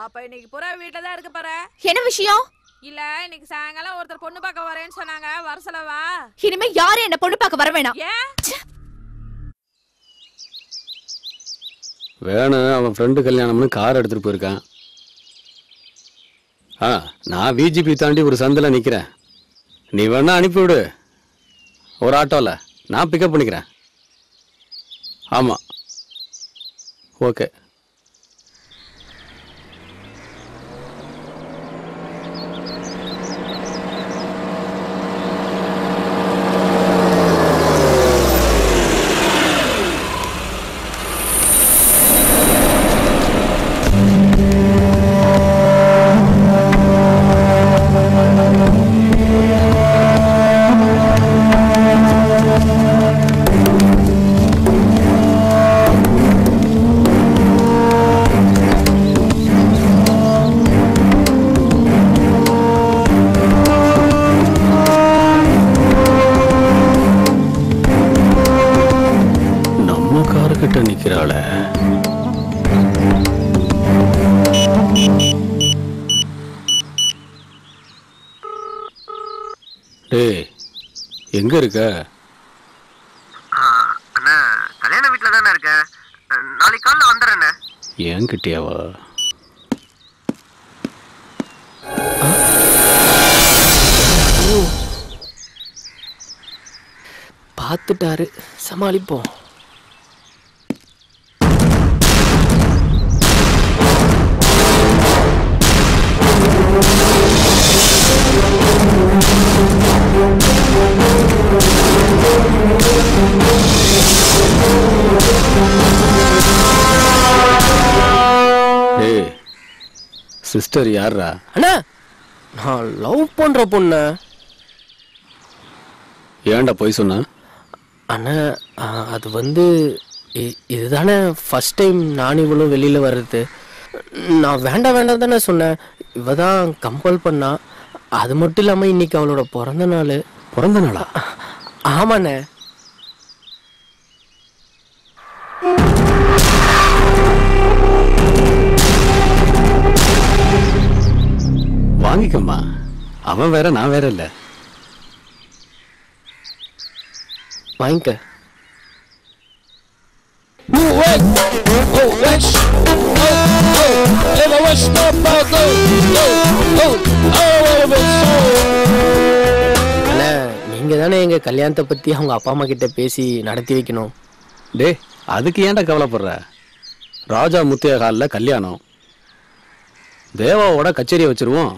அப்ப இன்னைக்கு புறா வீட்டுல தான் இருக்க பாரு. என்ன விஷயம்? இல்ல இன்னைக்கு சாயங்காலம் ஒருத்தர் பொண்ணு பார்க்க வரேன்னு சொன்னாங்க. வர சொல்லவா? இனிமே யாரும் என்ன பொண்ணு பார்க்க வர வேணாம். ஏன்? வேணும் அவன் ஃப்ரெண்டு கல்யாணம்னு கார் எடுத்துட்டு போயிருக்கான். நான் விஜிபி தாண்டி ஒரு சந்தில் நிற்கிறேன். நீ வேணா அனுப்பிவிடு ஒரு ஆட்டோவில். நான் பிக்கப் பண்ணிக்கிறேன். ஆமாம், ஓகே. கிட்ட நிக்கிறாள. டேய் எங்க இருக்க? அண்ணா கல்யாண வீட்டுல தானே இருக்க. நாளைக்கு காலைல வந்துடுறேண்ணே. ஏன் கிட்டியாவா? பார்த்துட்டாரு, சமாளிப்போம். டேய் சிஸ்டர் யாரா? அண்ணா நான் லவ் பண்ற பொண்ணு. ஏன்டா போய் சொன்ன? அண்ணா அது வந்து இதுதானே ஃபர்ஸ்ட் டைம் நானும் இவளும் வெளியில் வர்றது. நான் வேண்டாம் வேண்டாம் தானே சொன்னேன். இவ தான் கம்பல் பண்ணா. அது மட்டும் இல்லாமல் இன்னைக்கு அவளோட பிறந்த நாள். பிறந்த நாளா? ஆமாண்ணே. வாங்கிக்கம்மா. அவன் வேற நான் வேற இல்லை. வாங்கிக்க. அண்ணா நீங்க தானே எங்க கல்யாணத்தை பத்தி அவங்க அப்பா அம்மா கிட்ட பேசி நடத்தி வைக்கணும். டே அதுக்கு ஏன்டா கவலைப்படுற? ராஜா முத்தியா ஹாலில் கல்யாணம். தேவாவோட கச்சேரியை வச்சிருவோம்.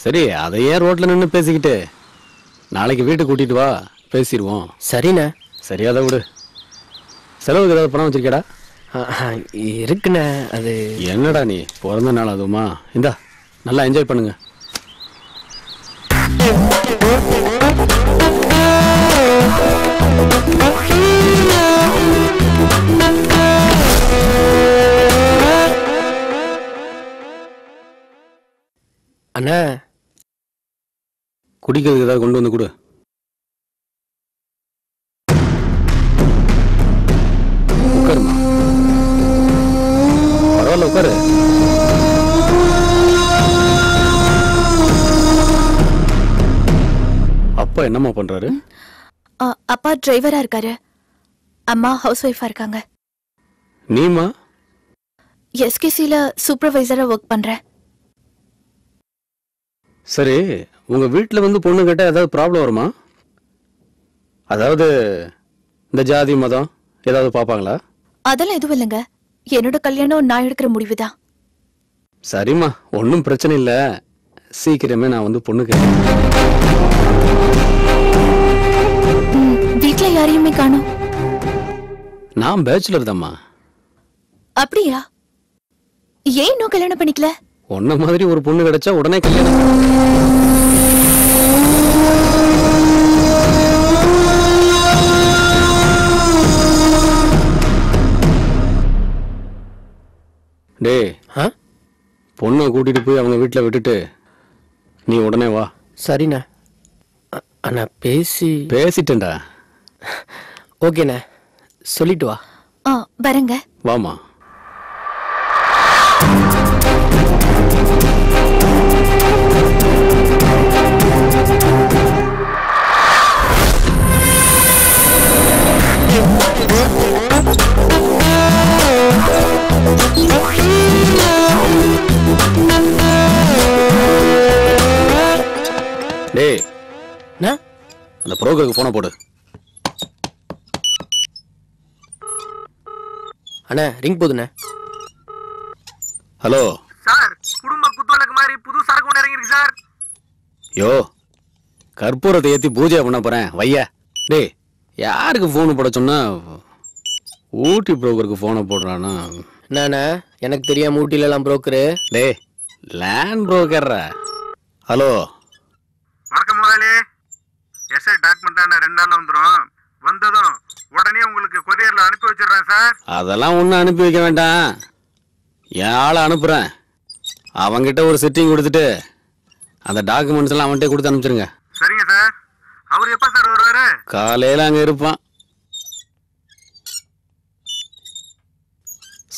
சரி அதை ஏன் ரோட்ல நின்று பேசிக்கிட்டு, நாளைக்கு வீட்டுக்கு கூட்டிட்டு வா, பேசிடுவோம். சரிண்ணே. சரி அதை விடு. செலவுக்கு ஏதாவது பணம் வச்சிருக்கேடா? இருக்குண்ணே. அது என்னடா நீ பிறந்த நாள் அதுவுமா? இந்தா நல்லா என்ஜாய் பண்ணுங்க. அண்ணா குடிக்கிறதுக்கு ஏதாவது கொண்டு வந்து கொடு. உட்காருமா. பரவாயில்ல உட்காரு. அப்பா என்னம்மா பண்றாரு? அப்பா டிரைவரா இருக்காரு. அம்மா ஹவுஸ் ஒய்ஃபா இருக்காங்க. நீமா? எஸ்கேசில சூப்பர்வைசரா ஒர்க் பண்றேன். சரி உங்க வீட்டுல வந்து பொண்ணு கேட்டா ஏதாவது ப்ராப்ளம் வருமா? அதாவது இந்த ஜாதி மதம் ஏதாவது பாப்பாங்களா? அதெல்லாம் எதுவும் இல்லைங்க. என்னோட கல்யாணம் நான் எடுக்கிற முடிவுதான். சரிம்மா ஒன்றும் பிரச்சனை இல்லை. சீக்கிரமே நான் வந்து பொண்ணு கேட்டேன். வீட்டுல யாரையுமே காணோம். நான் பேச்சுலர் தாம்மா. அப்படியா? ஏன் இன்னும் கல்யாணம் பண்ணிக்கல? உன்ன மாதிரி ஒரு பொண்ணு கிடைச்சா உடனே கல்யாணம். டேய் பொண்ணை கூட்டிட்டு போய் அவங்க வீட்டில் விட்டுட்டு நீ உடனே வா. சரிண்ணா. அண்ணா பேசிட்டேன்டா. ஓகேண்ணா சொல்லிட்டு வா. வரங்க. வாமா. டேய் அந்த புரோக்கருக்கு போன போடு. அண்ணா ரிங் போதுண்ணே. ஹலோ சார், குடும்ப குத்துவலுக்கு மாதிரி புது சரக்கு ஒன்று இறங்கிருக்கு சார். யோ கற்பூரத்தை ஏற்றி பூஜை பண்ண போறேன் வையா. டேய் யாருக்கு ஃபோனு போட சொன்னா? ஊட்டி புரோக்கருக்கு ஃபோனை போடுறானா? என்னண்ணா எனக்கு தெரியாம ஊட்டிலலாம் புரோக்கரு? டேய் லேண்ட் புரோக்கர்ரா. ஹலோ வணக்கம் முதலாளி. எஸ்ஐ டாக்குமெண்ட் 2 நாள்ல வந்துடும். வந்ததும் உடனே உங்களுக்கு கொரியர்ல அனுப்பி வச்சிடுறேன் சார். அதெல்லாம் ஒன்றும் அனுப்பி வைக்க வேண்டாம். என் ஆளை அனுப்புகிறேன். அவங்கிட்ட ஒரு செட்டிங் கொடுத்துட்டு அந்த டாக்குமெண்ட்ஸ் எல்லாம் அவன்கிட்ட கொடுத்து அனுப்பிச்சிருங்க. சரிங்க சார். அவர் எப்ப சார் வருவாரு? காலையில் அங்கே இருப்பான்.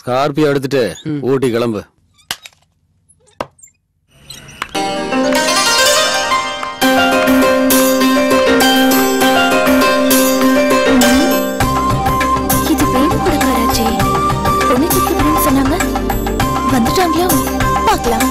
ஸ்கார்பியோ எடுத்துட்டு ஊட்டி கிளம்பு. இது வேணும் கொடுக்கறாச்சே. பொண்ணு கேட்கணும்னு சொன்னாங்க. வந்துட்டாங்களா? பார்க்கலாம்.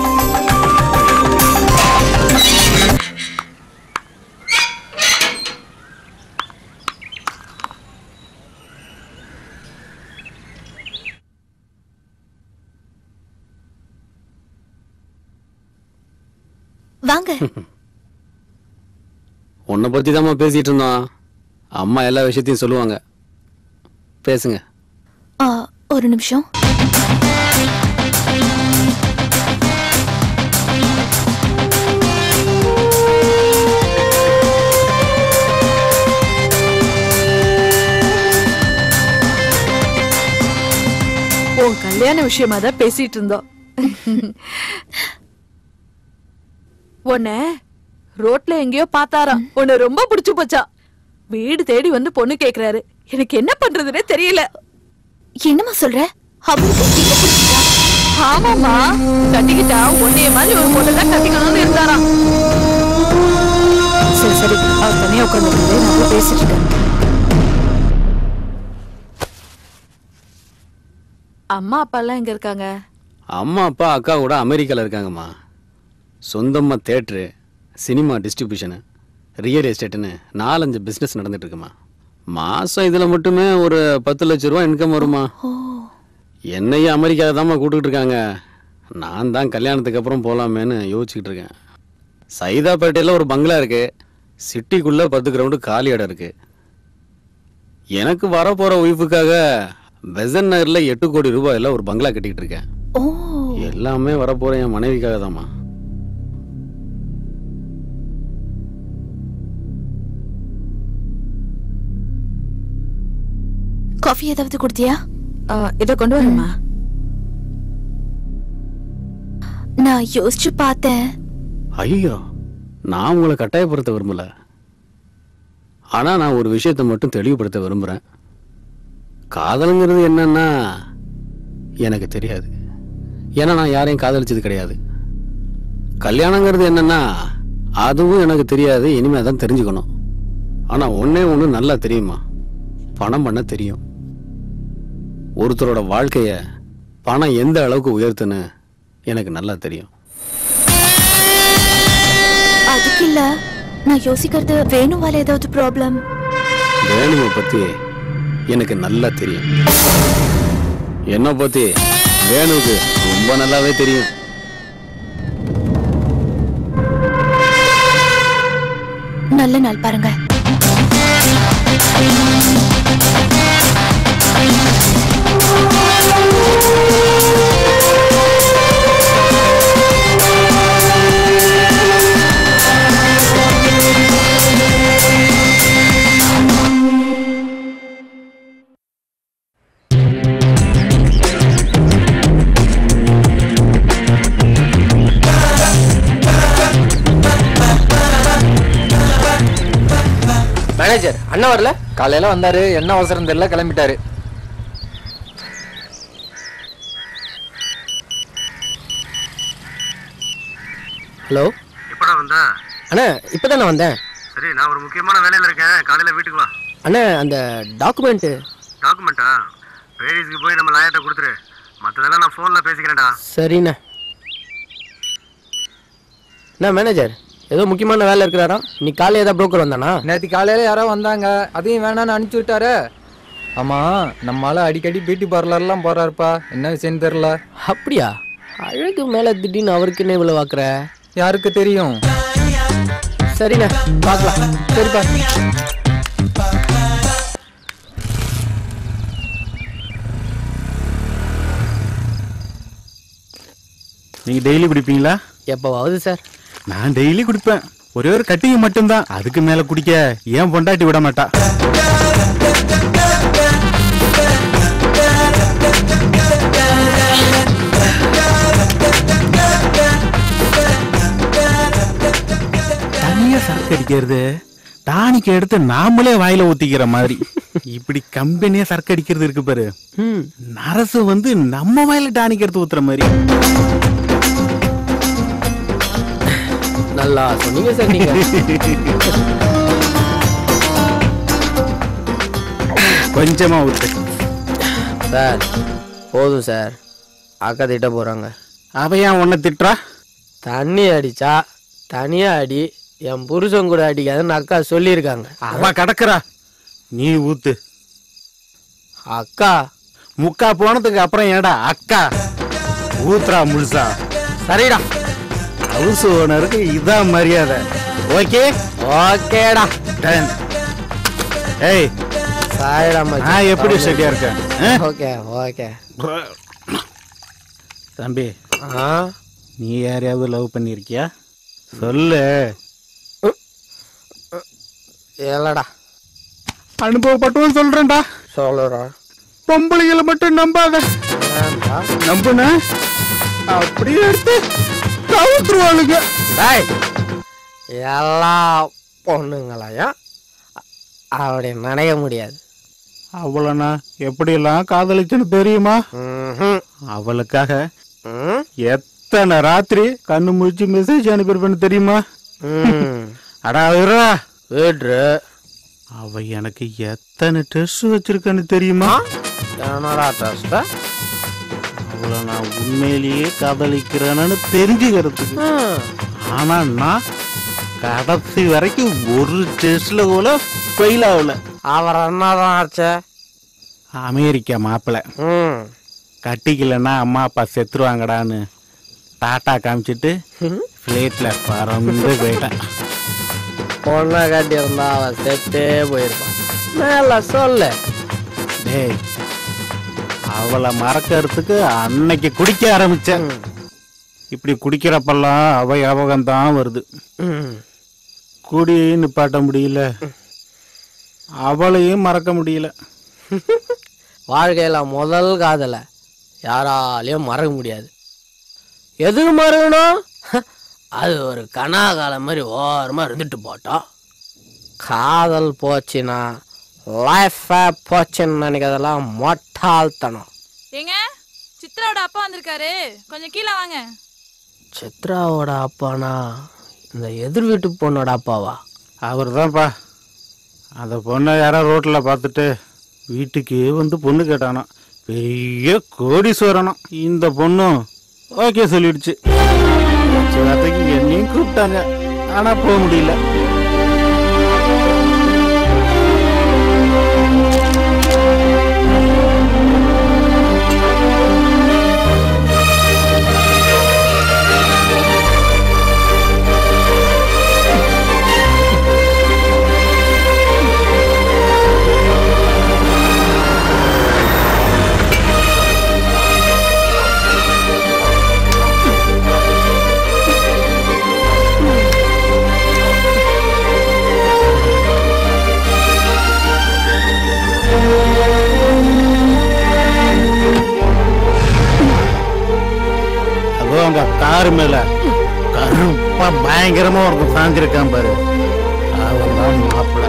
வாங்க. உன்னை பத்தி தான் பேசிட்டு இருந்தோம். அம்மா எல்லா விஷயத்தையும் சொல்லுவாங்க. பேசுங்க. ஒரு நிமிஷம். உன் கல்யாண விஷயமா தான் பேசிட்டு இருந்தோம். உன்ன ரோட்ல எங்கேயோ பார்த்தாராம். உன்னை ரொம்ப பிடிச்சு போச்சா. வீடு தேடி வந்து பொண்ணு கேக்குறாரு. எனக்கு என்ன பண்றதுன்னே தெரியல. என்னமா சொல்ற? ஆமாமா, கட்டிக்கிட்டா உன்னைய மாதிரி ஒரு பொண்ணு தான் கட்டிக்கணும்னு இருந்தாராம். சரி சரி, அவர் தனியா உட்காந்து நான் பேசிட்டு இருக்கேன். அம்மா அப்பா எல்லாம் எங்க இருக்காங்க? அம்மா அப்பா அக்கா கூட அமெரிக்கால இருக்காங்கம்மா. சொந்தமாக தேட்ரு, சினிமா டிஸ்ட்ரிபியூஷனு, ரியல் எஸ்டேட்டுன்னு 4-5 பிஸ்னஸ் நடந்துட்டு இருக்குமா. மாதம் இதில் மட்டுமே ஒரு 10 லட்ச ரூபா இன்கம் வருமா. என்னையும் அமெரிக்காவில் தான்மா கூப்பிட்டுட்டு இருக்காங்க. நான் தான் கல்யாணத்துக்கு அப்புறம் போகலாமேன்னு யோசிச்சுக்கிட்டு இருக்கேன். சைதாப்பேட்டையில் ஒரு பங்களா இருக்குது. சிட்டிக்குள்ளே 10 கிரவுண்டு காலி இடம் இருக்குது. எனக்கு வரப்போகிற ஒய்ஃபுக்காக பெசன் நகரில் 8 கோடி ரூபாயில் ஒரு பங்களா கட்டிக்கிட்டு இருக்கேன். எல்லாமே வரப்போகிற என் மனைவிக்காக தான்மா. காஃபி ஏதாவது குடித்தியா? இதை கொண்டு வரமா? நான் யோசிச்சு பார்த்தேன். ஐயோ, நான் உங்களை கட்டாயப்படுத்த விரும்பல. ஆனா நான் ஒரு விஷயத்தை மட்டும் தெளிவுபடுத்த விரும்புறேன். காதலுங்கிறது என்னன்னா எனக்கு தெரியாது. ஏன்னா நான் யாரையும் காதலிச்சது கிடையாது. கல்யாணங்கிறது என்னன்னா அதுவும் எனக்கு தெரியாது. இனிமே தான் தெரிஞ்சுக்கணும். ஆனா ஒன்னே ஒண்ணு நல்லா தெரியுமா, பணம் பண்ண தெரியும். ஒருத்தரோட வாழ்க்கைய பணம் எந்த அளவுக்கு உயர்த்துன்னு எனக்கு நல்லா தெரியும். அதுக்கு இல்ல, நான் யோசிக்கிறது வேணுவால ஏதாவது ப்ராப்ளம். வேணுவை பத்தி எனக்கு நல்லா தெரியும். என்ன பத்தி வேணுக்கு ரொம்ப நல்லாவே தெரியும். நல்ல நாள் பாருங்க. மேனேஜர் அண்ணா வரல? காலையில வந்தாரு, என்ன அவசரம் தெரியல, கிளம்பிட்டாரு. ஹலோ, எப்படா வந்த? அண்ணா இப்போதான் நான் வந்தேன். சரி, நான் ஒரு முக்கியமான வேலையில இருக்கேன். காலையில வீட்டுக்கு வா. அண்ணா அந்த டாக்குமெண்ட். டாக்குமெண்டா? பேரிஸ்க்கு போய் நம்ம லாயர்ட்ட கொடுத்துரு. மற்றதெல்லாம் நான் ஃபோன்ல பேசிக்கிறேன்டா. சரிண்ணா. அண்ணா மேனேஜர் ஏதோ முக்கியமான வேலை இருக்கிறாரா? நீ காலையில் ஏதாவது புரோக்கர் வந்தானா? நேற்று காலையில யாரோ வந்தாங்க, அதையும் வேணான்னு அனுப்பிச்சு விட்டாரு. ஆமா, நம்மளால அடிக்கடி பியூட்டி பார்லர்லாம் போறாருப்பா, என்ன விஷயம் தெரியல. அப்படியா? அழகு மேல திடீர்னு அவருக்கு என்ன இவ்வளவு வாக்குற? யாருக்கு தெரியும். சரிண்ணா, பார்க்கலாம். சரிப்பா. நீங்க டெய்லி குடிப்பீங்களா? எப்பவாவது சார். நான் டெய்லி குடிப்பேன். ஒரே ஒரு கட்டிங் மட்டும்தான், அதுக்கு மேல குடிக்க ஏன் பொண்டாட்டி விட மாட்டா. தனியா சரக்கு அடிக்கிறது டானிக்கு எடுத்து நாமளே வாயில ஊத்திக்கிற மாதிரி. இப்படி கம்பெனியா சரக்கு அடிக்கிறது இருக்கு பாரு, நரசு வந்து நம்ம வாயில டானிக் எடுத்து ஊத்துற மாதிரி. நல்லா சொன்னீங்க சார் நீங்க. கொஞ்சமா ஊத்து சார். போதும் சார், அக்கா திட்ட போறாங்க. அவ ஏன் உன்னை திட்டுறா? தண்ணி அடிச்சா தனியா அடி, என் புருஷன் கூட அடிக்காதுன்னு அக்கா சொல்லியிருக்காங்க. அவ கடக்குறா, நீ ஊத்து. அக்கா முக்கா போனதுக்கு அப்புறம் ஏடா அக்கா ஊத்துறா முழுசா. சரிடா, ஹவுஸ் ஓனருக்கு இதான் மரியாதை. ஓகே ஓகேடா. டன். ஏய் சாரிடா மச்சி. நான் எப்படி சரியா இருக்கேன்? Okay okay. தம்பி, நீ யாரையாவது லவ் பண்ணிருக்கியா? சொல்லு. இல்லடா. அனுபவப்பட்டவன் சொல்றேன்டா. சொல்லுடா. பொம்பளைகளை மட்டும் நம்பாத. நம்புன அப்படியே எடுத்து கவுத்துருவாளுங்க. எல்லா பொண்ணுங்களையும் அப்படி நினைக்க முடியாது. அவளை நான் எப்படியெல்லாம் காதலிச்சுன்னு தெரியுமா? அவளுக்காக எத்தனை ராத்திரி கண்ணு முடிச்சு மெசேஜ் அனுப்பியிருப்பேன்னு தெரியுமா? அடா வீடு அவ எனக்கு எத்தனை டெஸ்ட் வச்சிருக்கேன்னு தெரியுமா? என்னடா டெஸ்ட்? அவளை நான் உண்மையிலேயே காதலிக்கிறேன்னு தெரிஞ்சுக்கிறதுக்கு. ஆனா நான் கடைசி வரைக்கும் ஒரு டெஸ்ட்ல கூட ஃபெயில் ஆகல. அவர் என்னதான் ஆச்சு? அமெரிக்கா மாப்பிள்ள கட்டிக்கலன்னா அம்மா அப்பா செத்துருவாங்கடான்னு டாட்டா காமிச்சிட்டு பிளேட்ல பறந்து போயிட்டான். பொண்ணை கட்டியிருந்தா அவன் செத்தே போயிருப்பான். மேல சொல்லு. டேய், அவளை மறக்கிறதுக்கு அன்னைக்கு குடிக்க ஆரம்பிச்சேன். இப்படி குடிக்கிறப்பெல்லாம் அவ ஞாபகம் தான் வருது. குடி நிப்பாட்ட முடியல, அவளையும் மறக்க முடியல. வாழ்க்கையில முதல் காதலை யாராலையும் மறக்க முடியாது. எதுக்கு மறக்கணும்? அது ஒரு கனாகாலம் மாதிரி ஓரமா இருந்துட்டு போட்டோம். காதல் போச்சுன்னா லைஃப் போச்சுன்னு நினைக்கிறதெல்லாம் மொட்டாள்தனம். ஏங்க, சித்ராவோட அப்பா வந்திருக்காரு, கொஞ்சம் கீழே வாங்க. சித்ராவோட அப்பானா இந்த எதிர் வீட்டு பொண்ணோட அப்பாவா? அவர் தான்ப்பா. அந்த பொண்ணை யாரோ ரோட்ல பார்த்துட்டு வீட்டுக்கு வந்து பொண்ணு கேட்டானா. பெரிய கோடீஸ்வரனும். இந்த பொண்ணும் ஓகே சொல்லிடுச்சு. வார்த்தைக்கு என்னையும் கூப்பிட்டாங்க, ஆனா போக முடியல. அவங்க காரு மேல கருப்பா பயங்கரமா ஒருத்தன் சாஞ்சிருக்கான் பாரு, அவன் தான் மாப்பிள்ள.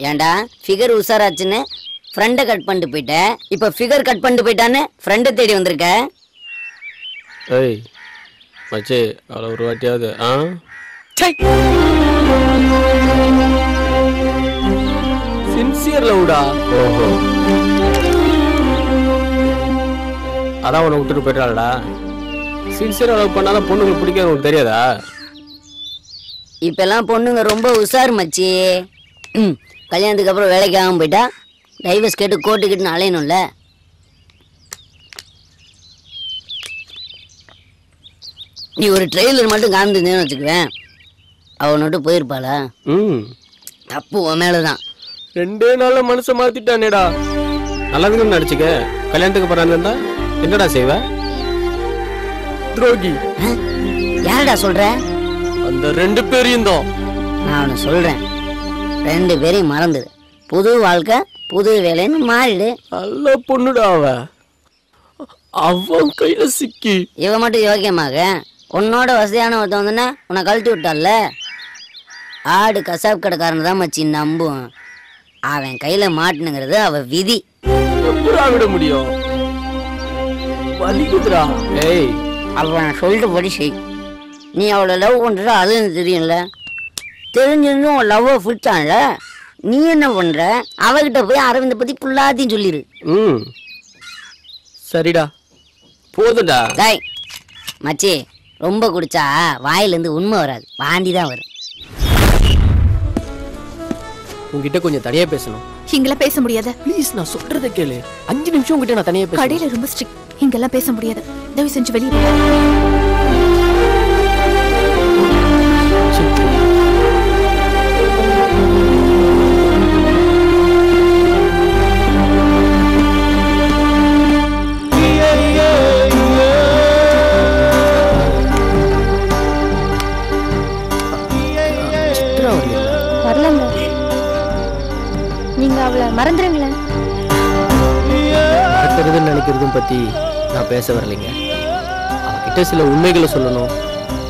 ஏண்டா ஃபிகர் உஷாராச்சுன்னு ஃப்ரெண்டை கட் பண்ணிட்டு போயிட்டேன், இப்போ ஃபிகர் கட் பண்ணிட்டு போயிட்டான்னு ஃப்ரெண்டை தேடி வந்திருக்க. ஏய் மச்சி, அவ்வளோ ஒரு வாட்டியாவது சின்சியர் லவ்டா. ஓஹோ, அதான் உன்னை விட்டுட்டு போயிட்டாளா? சின்சியராக லவ் பண்ணாதான் பொண்ணுங்களுக்கு பிடிக்காது, உனக்கு தெரியாதா? இப்பெல்லாம் பொண்ணுங்க ரொம்ப உஷார் மச்சி. கல்யாணத்துக்கு அப்புறம் வேலைக்கு ஆகாம போயிட்டா டைவர்ஸ் கேட்டு கோர்ட்டுக்கிட்டு அலையணும்ல. நீ ஒரு ட்ரெயிலர் மட்டும் காமிச்சிருந்தேன்னு வச்சுக்குவேன், அவனோட்டு போயிருப்பாளா? தப்பு உன் மேலதான். 2 நாள்ல மனசை மாத்திட்டானேடா. நல்லதுங்க நடிச்சுக்க. கல்யாணத்துக்கு போறான்னு என்னடா செய்வ? துரோகி. யாரடா சொல்ற? அந்த 2 பேரையும் தான். நான் அவனை சொல்றேன், 2 பேரையும் மறந்துடு. புது வாழ்க்கை புது வேலைன்னு மாறிடு. நல்ல பொண்ணுடா அவ. அவன் கையில சிக்கி இவன் மட்டும் யோக்கியமாக உன்னோட வசதியான ஒருத்தன் வந்துன்னா உன்னை கழட்டி விட்டால. ஆடு கசாப் கடைக்காரன் தான் மச்சி நம்பும். அவன் கையில மாட்டணுங்கிறது அவ விதி. விட முடியும். வலிக்குதுடா. ஏய், அவன் சொல்லிட்டு படி செய். நீ அவளை லவ் பண்ற அது எனக்கு தெரியும்ல. தெரிஞ்சிருந்தும் உன் லவ்வை ஃபுல்ட்டான்ல. நீ என்ன பண்ற? அவகிட்ட போய் அரவிந்த பத்தி புல்லாத்தையும் சொல்லிரு. சரிடா, போதுடா. டேய் மச்சி, ரொம்ப குடிச்சா வாயிலிருந்து உண்மை வராது, வாந்தி தான் வரும். உங்ககிட்ட கொஞ்சம் தனியா பேசணும். இங்கெல்லாம் பேச முடியாது. ப்ளீஸ், நான் சொல்றத கேளு. 5 நிமிஷம் உங்ககிட்ட நான் தனியா பேச. கடையில ரொம்ப ஸ்ட்ரிக்ட், இங்கெல்லாம் பேச முடியாது. தயவு செஞ்சு வெளியே போ. வரலங்க, நீங்க அவளை மறந்துடுங்களேன். மறக்கிறதுன்னு நினைக்கிறதும் பத்தி நான் பேச வரலைங்க. அவகிட்ட சில உண்மைகளை சொல்லணும்,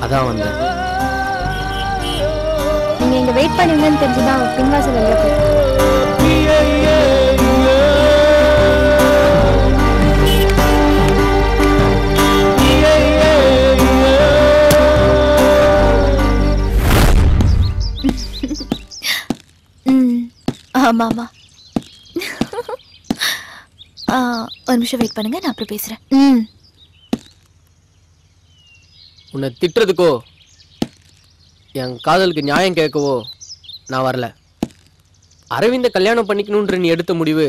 அதான் வந்தேன். நீங்க இங்க வெயிட் பண்ணுவீங்கன்னு தெரிஞ்சுதான் அவன் பின்வாசல் வெளியே போய். ஆமா ஆமா, ஒரு நிமிஷம் வெயிட் பண்ணுங்க, நான் அப்புறம் பேசுறேன். உன்னை திட்டுறதுக்கோ என் காதலுக்கு நியாயம் கேட்கவோ நான் வரல. அரவிந்த கல்யாணம் பண்ணிக்கணுன்ற நீ எடுத்த முடிவு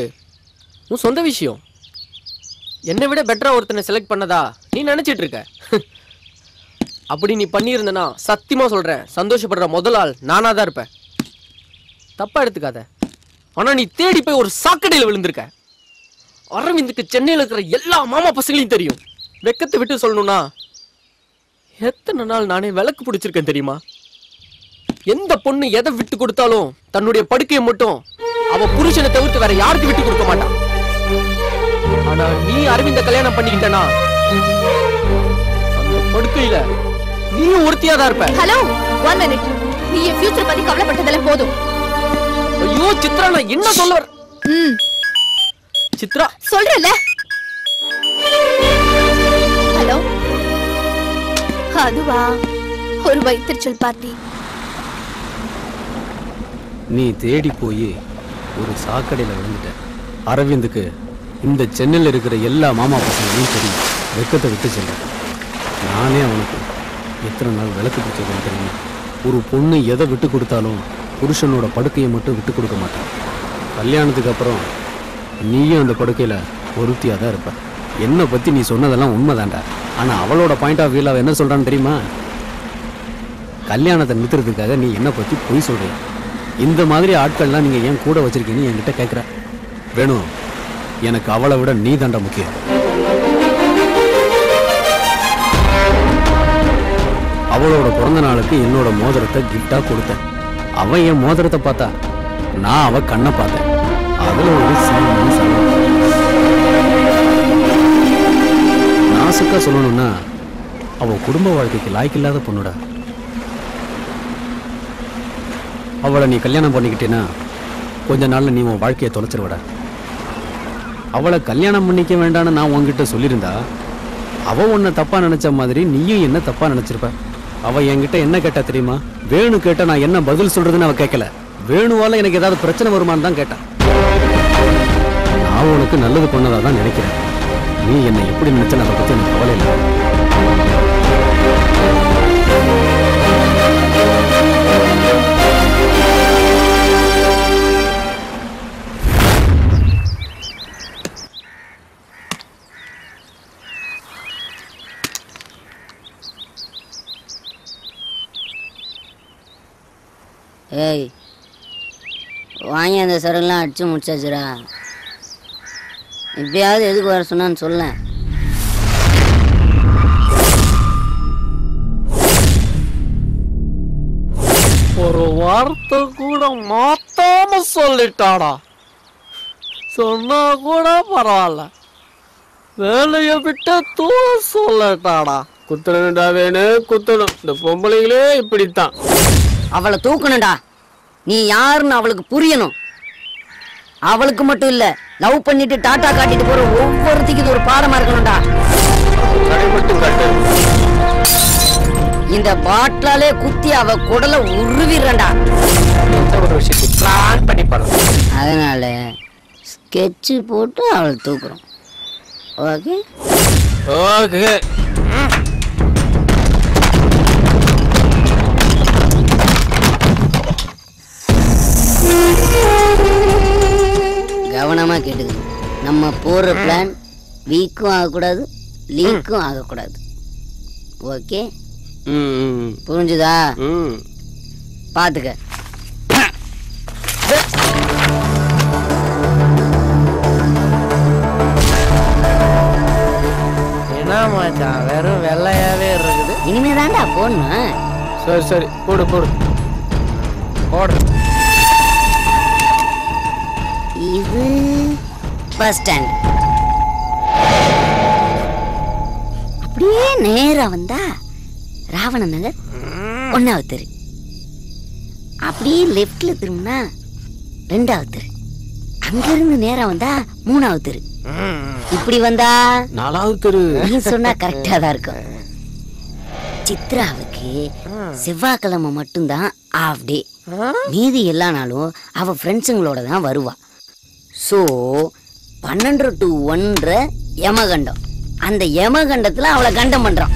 உன் சொந்த விஷயம். என்னை விட பெட்டரா ஒருத்தனை செலக்ட் பண்ணதா நீ நினைச்சிட்டு இருக்க. அப்படி நீ பண்ணியிருந்தனா சத்தியமா சொல்றேன், சந்தோஷப்படுற முதல் ஆள் நானா தான் இருப்பேன். தப்பா எடுத்துக்காத. ஆனா நீ தேடி போய் ஒரு சாக்கடையில விழுந்திருக்க. அரவிந்துக்கு சென்னையில இருக்கிற எல்லா மாமா பசங்களையும் தெரியும். வெக்கத்தை விட்டு சொல்லணும்னா எத்தனை நாள் நானே விளக்கு பிடிச்சிருக்கேன் தெரியுமா? எந்த பொண்ணு எதை விட்டு கொடுத்தாலும் தன்னுடைய படுக்கையை மட்டும் அவ புருஷனை தவிர்த்து வேற யாருக்கு விட்டு கொடுக்க மாட்டான். ஆனா நீ அரவிந்த கல்யாணம் பண்ணிக்கிட்டனா அந்த படுக்கையில நீயும் ஒருத்தியாதான் இருப்ப. Hello, 1 minute. நீ என் ஃபியூச்சர் பத்தி கவலைப்பட்டதெல்லாம் போதும். ஐயோ சித்ரா, நான் என்ன சொல்ல வர? சித்ரா சொல்றல. ஹலோ, அதுவா ஒரு வயிற்றுச்சல் பார்ட்டி. நீ தேடி போய் ஒரு சாக்கடையில் விழுந்துட்ட. அரவிந்துக்கு இந்த சென்னையில் இருக்கிற எல்லா மாமா பசங்களையும் தெரியும். வெக்கத்தை விட்டு செல்ல நானே அவனுக்கு எத்தனை நாள் விளக்கு பிடிச்சிருக்கேன் தெரியுமா? ஒரு பொண்ணு எதை விட்டு கொடுத்தாலும் புருஷனோட படுக்கையை மட்டும் விட்டு கொடுக்க மாட்டான். கல்யாணத்துக்கு அப்புறம் நீயும் அந்த படுக்கையில் ஒருத்தியாக தான் இருப்ப. என்னை பற்றி நீ சொன்னதெல்லாம் உண்மைதான்டா. ஆனால் அவளோட பாயிண்ட் ஆஃப் வியூவில் அவள் என்ன சொல்கிறான்னு தெரியுமா? கல்யாணத்தை நிறுத்துறதுக்காக நீ என்னை பற்றி பொய் சொல்கிற. இந்த மாதிரி ஆட்கள்லாம் நீங்கள் ஏன் கூட வச்சுருக்கீங்கன்னு என்கிட்ட கேட்குற. வேணும், எனக்கு அவளை விட நீ தாண்டா முக்கியம். அவளோட பிறந்த நாளுக்கு என்னோட மோதிரத்தை கிஃப்டாக கொடுத்தேன். அவன் என் மோதிரத்தை பார்த்தா, நான் அவ கண்ணை பார்த்தேன். அதுல ஒரு நாசுக்கா சொல்லணும்னா அவ குடும்ப வாழ்க்கைக்கு லாய்க்கில்லாத பொண்ணுடா. அவளை நீ கல்யாணம் பண்ணிக்கிட்டேன்னா கொஞ்ச நாள்ல நீ உன் வாழ்க்கையை தொலைச்சிருவடா. அவளை கல்யாணம் பண்ணிக்க வேண்டான்னு நான் உன்கிட்ட சொல்லியிருந்தா அவ உன்னை தப்பா நினைச்ச மாதிரி நீயும் என்ன தப்பா நினைச்சிருப்ப. அவ என்கிட்ட என்ன கேட்டா தெரியுமா? வேணு கேட்ட நான் என்ன பதில் சொல்றதுன்னு அவ கேட்கல. வேணுவால எனக்கு ஏதாவது பிரச்சனை வருமானு தான் கேட்டான். நான் உனக்கு நல்லது பண்ணதா தான் நினைக்கிறேன். நீ என்னை எப்படி நினைச்ச அதை பத்தி எனக்கு கவலை இல்லை. ஏய் வாங்கி அந்த சரக்குலாம் அடிச்சு முடிச்சாச்சுடா. இப்பயாவது எதுக்கு வர சொன்னான்னு சொல்ல. ஒரு வார்த்தை கூட மாத்தாம சொல்லிட்டாடா. சொன்னா கூட பரவாயில்ல, வேலையை விட்டு தூர சொல்லட்டாடா. குத்தணும்டா வேணு, குத்தணும். இந்த பொம்பளைங்களே இப்படித்தான். அவளை தூக்கணும்டா. நீ யாருன்னு அவளுக்கு புரியணும். அவளுக்கு மட்டும் இல்ல, லவ் பண்ணிட்டு டாட்டா காட்டிட்டு போற ஒவ்வொருத்திக்கு இது ஒரு பாடமா இருக்கணும்டா. இந்த பாட்டிலாலே குத்தி அவ குடலை உருவிடுறா. அதனால ஸ்கெட்சு போட்டு அவளை தூக்குறோம். Okay okay. கவனமா கேட்டுக்க. நம்ம போற பிளான் வீக்கும் ஆகக்கூடாது, லீக்கும் ஆகக்கூடாது. ஓகே புரிஞ்சுதா? பாத்துக்க. என்ன மச்சான் வெறும் வெள்ளையாவே இருக்குது. இனிமே தாண்டா போடணும். சரி சரி போடு போடு போடு. இது பஸ் ஸ்டாண்ட். அப்படியே நேரா வந்தா ராவண நகர் 1வது தெரு. அப்படியே லெஃப்ட்ல திரும்பினா 2வது தெரு. அங்கிருந்து நேரா வந்தா 3வது தெரு. இப்படி வந்தா 4வது தெரு. நீ சொன்னா கரெக்டா தான் இருக்கும். சித்ராவுக்கு செவ்வாய்க்கிழமை மட்டும்தான் ஆஃப் டே. மீதி எல்லா நாளும் அவ ஃப்ரெண்ட்ஸுங்களோட தான் வருவா. ஸோ 12 to 1 யமகண்டம். அந்த யமகண்டத்துல அவளை கண்டம் பண்றான்.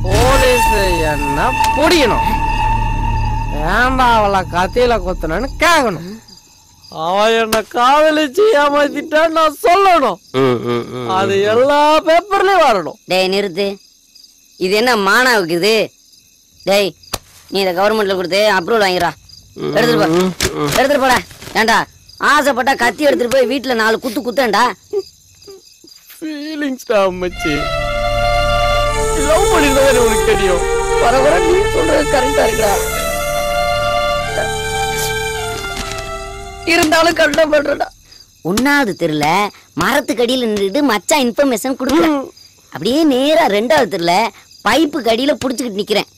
போலீஸ் என்ன புடிக்கணும், ஏன்டா அவளை கத்தியில கொத்தனு கேட்கணும். அவ என்ன காதலிச்சு ஏமாத்திட்டான்னு நான் சொல்லணும். அது எல்லா பேப்பர்லயும் வரணும். டேய் நிறுத்து. இது என்ன மானாவுக்கு இது? டேய் நீ இதை கவர்மெண்ட்ல கொடுத்து அப்ரூவல் வாங்கிடா. எடுத்துட்டு போ, எடுத்துட்டு போடா. ஏண்டா ஆசைப்பட்டா கத்தி எடுத்துட்டு போய் வீட்டுல 4 குத்து குத்தேன்டா. ஃபீலிங்ஸ்டா மச்சி. லவ் பண்ணிருந்தா உனக்கு தெரியும். வர வர நீ சொல்றது கரெக்டா இருக்கா? இருந்தாலும் கண்டம் பண்றடா. 1வது தெருல மரத்துக்கடியில நின்றுட்டு மச்சான் இன்ஃபர்மேஷன் கொடுக்கல. அப்படியே நேரா 2வது தெருல பைப்பு கடியில புடிச்சுக்கிட்டு நிக்கிறேன்.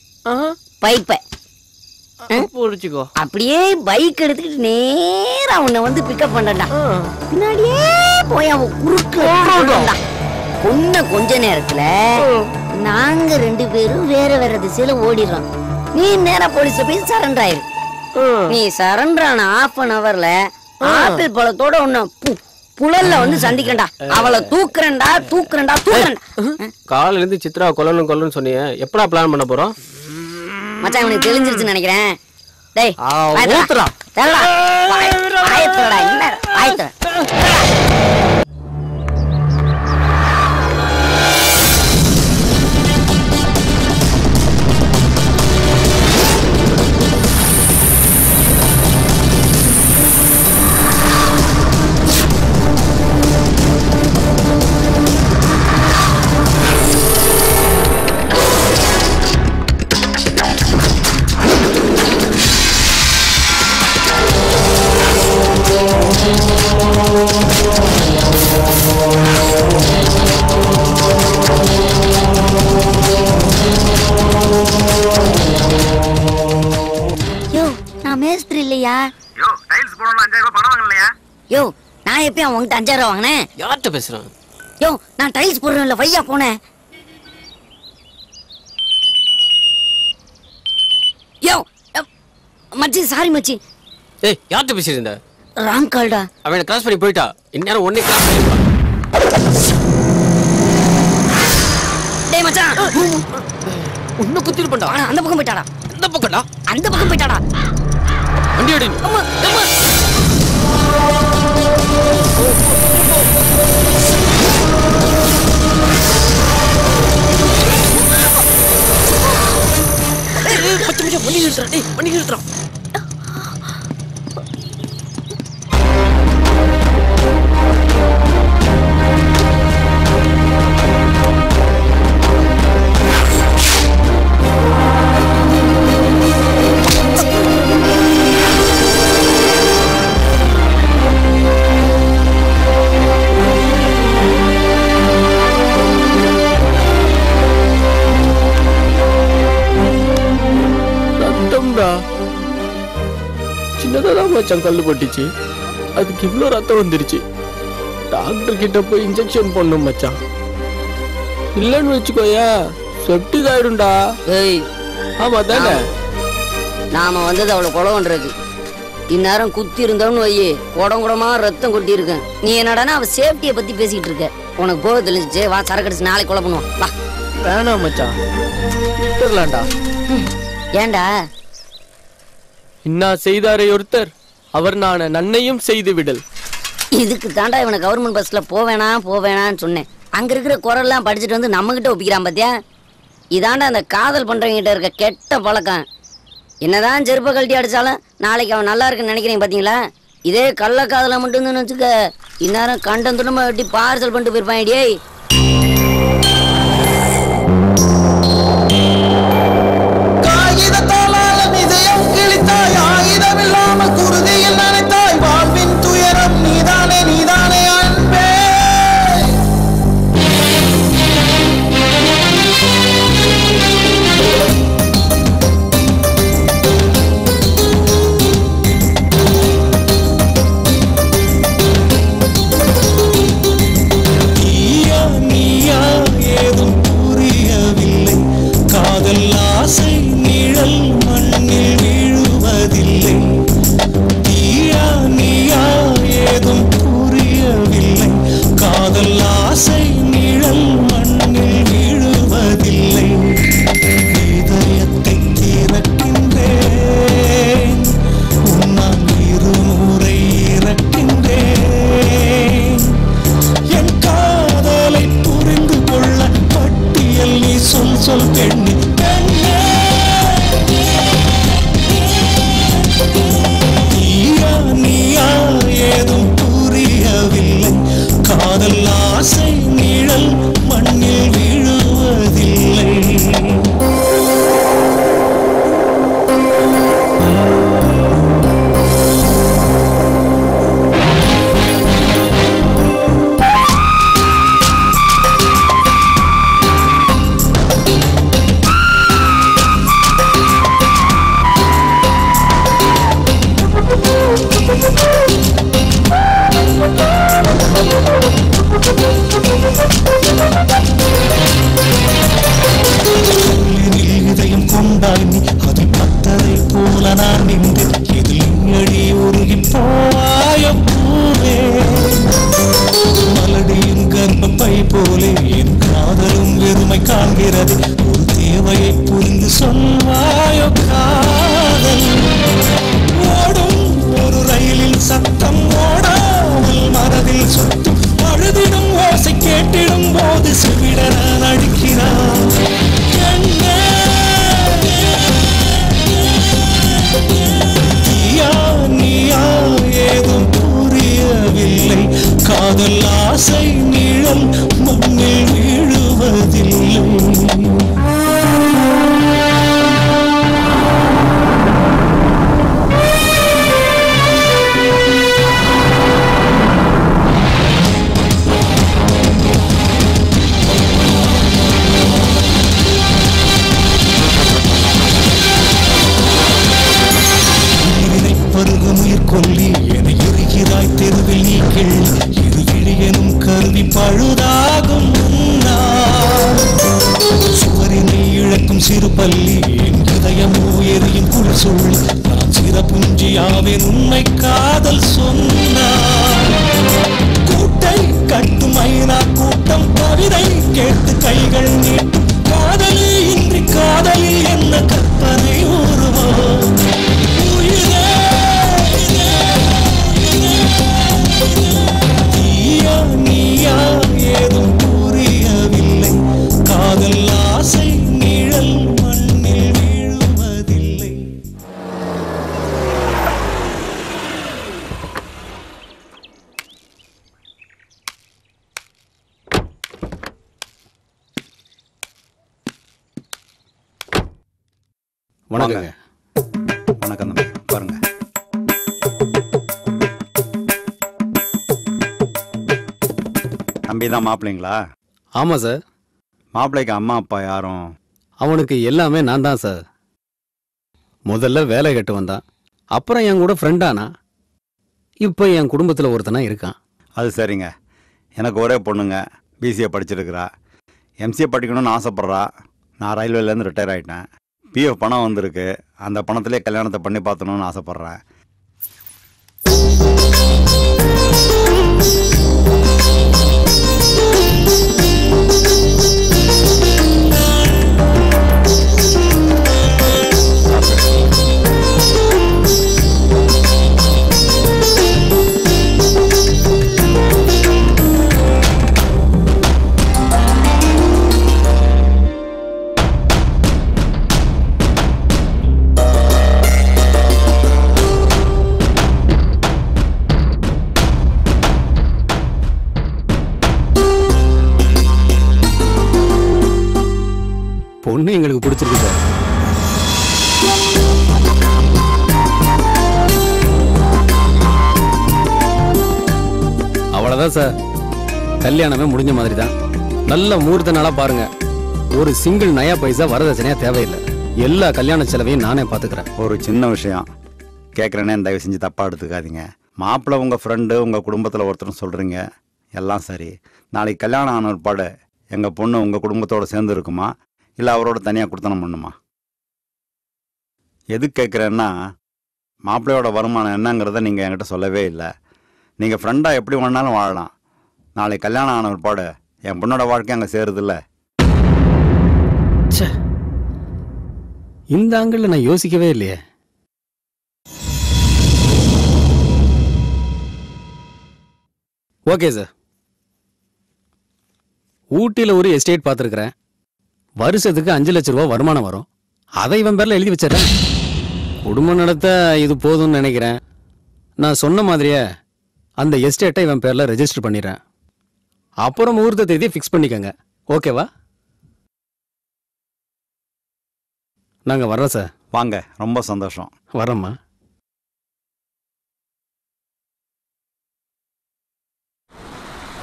பைப்பை புடிச்சுக்கோ. அப்படியே பைக் எடுத்துக்கிட்டு நேரா உன்னை வந்து பிக்கப் பண்றா. பின்னாடியே போய் அவன் குறுக்கு கொஞ்ச நேரத்துல நாங்க 2 பேரும் வேற வேற திசையில ஓடிடுறோம். நீ நேரா போலீஸ்ல போய் சரண்டர் ஆயிரு. நீ சரண்டர் ஆன 1/2 hourல ஆப்பிள் பழத்தோட உன்னை புழல்ல வந்து சந்திக்கிறேன்டா. அவளை தூக்குறேன்டா தூக்குறேன்டா தூக்குறேன்டா. காலையில இருந்து சித்ரா கொல்லணும் சொன்னீங்க. எப்படா பிளான் பண்ண போறோம்? மச்சான் உனக்கு தெரிஞ்சிருச்சுன்னு நினைக்கிறேன். டேய் ஊத்துறா. தெரியல ஆயத்துடா. என்ன ஆயத்து? யோ நான் எப்பயும் அவங்ககிட்ட 5000 ரூபா வாங்கினேன். யார்கிட்ட பேசுறேன்? யோ நான் டைல்ஸ் போடுறேன்ல வையா போனேன். யோ மச்சி சாரி மச்சி. ஏய் யார்கிட்ட பேசிருந்த? ராங் கால்டா. அவனை கிராஸ் பண்ணி போயிட்டா. இந்நேரம் ஒன்னே கிராஸ் பண்ணிருப்பா. டேய் மச்சான் உன்னை குத்திட்டு பண்ணா. அந்த பக்கம் போயிட்டாடா. அந்த பக்கம்டா. அந்த பக்கம் போயிட்டாடா. வண்டி அடி. அம்மா அம்மா. வண்டி நிறுத்துறா டேய் வண்டி நிறுத்துறா சின்னதான் மச்சான் கல்லு பட்டுச்சு அதுக்கு இவ்வளோ ரத்தம் வந்துருச்சு டாக்டர் கிட்ட போய் இன்ஜெக்ஷன் பண்ணும் மச்சான் இல்லைன்னு வச்சுக்கோயா செப்டிக் ஆயிடும்டா. ஏய் ஆமா தானே நாம வந்தது அவளை கொலை பண்றது. இந்நேரம் குத்தி இருந்தோம்னு வையே குடம் குடமா ரத்தம் கொட்டி இருக்கேன். நீ என்னடானா அவ சேஃப்டியை பத்தி பேசிக்கிட்டு இருக்க. உனக்கு போக தெரிஞ்சிச்சு வா சரக்கடிச்சு நாளைக்கு கொலை பண்ணுவோம் வா. வேணாம் மச்சான் விட்டுறலாம்டா. ஏண்டா இன்னா செய்தாரே ஒருத்தர் அவர் நான் நன்னையும் செய்து விடல். இதுக்கு தாண்டா இவனை கவர்மெண்ட் பஸ்ல போவேணான்னு சொன்னேன். அங்க இருக்கிற குரல்லாம் படிச்சுட்டு வந்து நம்ம கிட்ட ஒப்பிக்கிறான் பாத்தியா. இதாண்டா அந்த காதல் பண்றவங்க கிட்ட இருக்க கெட்ட பழக்கம். என்னதான் செருப்ப கழட்டி அடிச்சாலும் நாளைக்கு அவன் நல்லா இருக்குன்னு நினைக்கிறீங்க பாத்தீங்களா. இதே கள்ள காதல மட்டும் வச்சுக்க இந்நேரம் கண்டம் துண்டமா வெட்டி பார்சல் பண்ணிட்டு போயிருப்பான். டேய் காதல் ஆசை நிழல் மண்ணில் வீழுவதில்லை. வணக்கங்க. வணக்கம் தம்பி, பாருங்க. தம்பி தான் மாப்பிள்ளைங்களா? ஆமாம் சார். மாப்பிள்ளைக்கு அம்மா அப்பா யாரும்? அவனுக்கு எல்லாமே நான் தான் சார். முதல்ல வேலை கட்டு வந்தான், அப்புறம் என் கூட ஃப்ரெண்டானா, இப்போ என் குடும்பத்தில் ஒருத்தனா இருக்கான். அது சரிங்க. எனக்கு ஒரே பொண்ணுங்க, பிசிஏ படிச்சிருக்கிறா. எம்சிஏ படிக்கணும்னு ஆசைப்பட்றா. நான் ரயில்வேலேருந்து ரிட்டையர் ஆகிட்டேன். பிஎஃப் பணம் வந்திருக்கு, அந்த பணத்திலே கல்யாணத்தை பண்ணி பார்த்தணும்னு ஆசைப்பட்றேன். பொண்ணு எங்களுக்கு பிடிச்சிருக்கு சார். அவ்வளோதான் சார், கல்யாணமே முடிஞ்ச மாதிரி தான். நல்ல முகூர்த்த நாளாக பாருங்க. ஒரு சிங்கிள் நயா பைசா வரதட்சணையா தேவையில்லை. எல்லா கல்யாண செலவையும் நானே பார்த்துக்கிறேன். ஒரு சின்ன விஷயம் கேட்குறேனே, தயவு செஞ்சு தப்பாக எடுத்துக்காதீங்க. மாப்பிள்ளை உங்கள் ஃப்ரெண்டு, உங்கள் குடும்பத்தில் ஒருத்தரும் சொல்கிறீங்க, எல்லாம் சரி. நாளைக்கு கல்யாணம் ஆன ஒருபாடு எங்கள் பொண்ணு உங்கள் குடும்பத்தோடு சேர்ந்து இருக்குமா, இல்லை அவரோட தனியாக கொடுத்தனம் பண்ணுமா? எது கேட்குறேன்னா, மாப்பிள்ளையோட வருமானம் என்னங்கிறத நீங்கள் என்கிட்ட சொல்லவே இல்லை. நீங்கள் ஃப்ரெண்டாக எப்படி வேணாலும் வாழலாம். நாளைக்கு கல்யாணம் ஆன ஒருபாடு என் பொண்ணோட வாழ்க்கை அங்கே சேருதில்ல. இந்த ஆங்கிள் நான் யோசிக்கவே இல்லையே. ஓகே சார், ஊட்டியில் ஒரு எஸ்டேட் பார்த்துருக்குறேன். வருஷத்துக்கு 5 லட்ச ரூபா வருமானம் வரும். அதை இவன் பேரில் எழுதி வச்சிடறேன். குடும்பம் நடத்த இது போதும்னு நினைக்கிறேன். நான் சொன்ன மாதிரியே அந்த எஸ்டேட்டை இவன் பேரில் ரெஜிஸ்டர் பண்ணிடுறேன். அப்புறம் முகூர்த்த தேதியை ஃபிக்ஸ் பண்ணிக்கங்க. ஓகேவா? நாங்கள் வர்றோம் சார். வாங்க, ரொம்ப சந்தோஷம். வரோம்மா.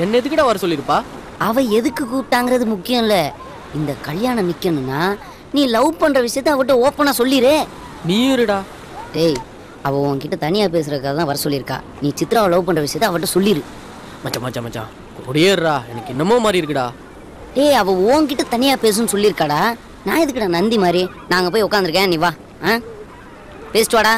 என்ன எதுக்கிட்ட வர சொல்லிருப்பா? அவ எதுக்கு கூப்பிட்டாங்கிறது முக்கியம் இல்ல. இந்த கல்யாணம் நிக்கணும்னா நீ லவ் பண்ற விஷயத்த அவட்ட ஓப்பனா சொல்லிரு. நீ இருடா. டேய், அவ உன்கிட்ட தனியா பேசுறதுக்காக தான் வர சொல்லியிருக்கா. நீ சித்ராவை லவ் பண்ற விஷயத்த அவட்ட சொல்லிரு. மச்சான் கொடியேறா, எனக்கு என்னமோ மாதிரி இருக்குடா. டேய், அவ உன்கிட்ட தனியா பேசுன்னு சொல்லியிருக்காடா. நான் எதுக்குடா நந்தி மாதிரி நாங்க போய் உட்காந்துருக்கேன், நீ வா. பேசிட்டு வாடா.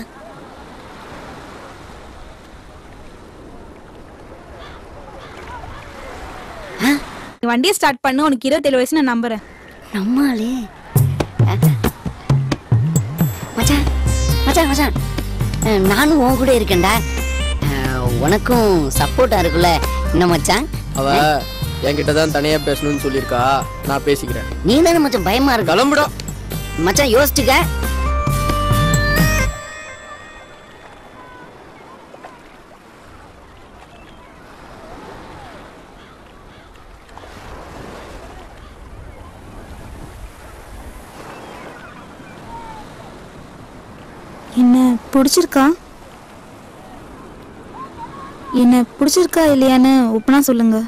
வண்டியை ஸ்டார்ட் பண்ணு. உனக்கு 27 வயசு நான் நம்புறேன். நம்மாலே மச்சான் மச்சான் மச்சான், நானும் உன் கூட இருக்கேன்டா. உனக்கும் சப்போர்ட்டா இருக்குல்ல என்ன மச்சான்? அவ என்கிட்ட தான் தனியா பேசணும்னு சொல்லியிருக்கா. நான் பேசிக்கிறேன். நீ தானே மச்சான் பயமா இருக்கு. கிளம்புடா மச்சான், யோசிச்சுக்க. என்ன பிடிச்சிருக்கா? என்ன பிடிச்சிருக்கா இல்லையான்னு ஒப்பனா சொல்லுங்க.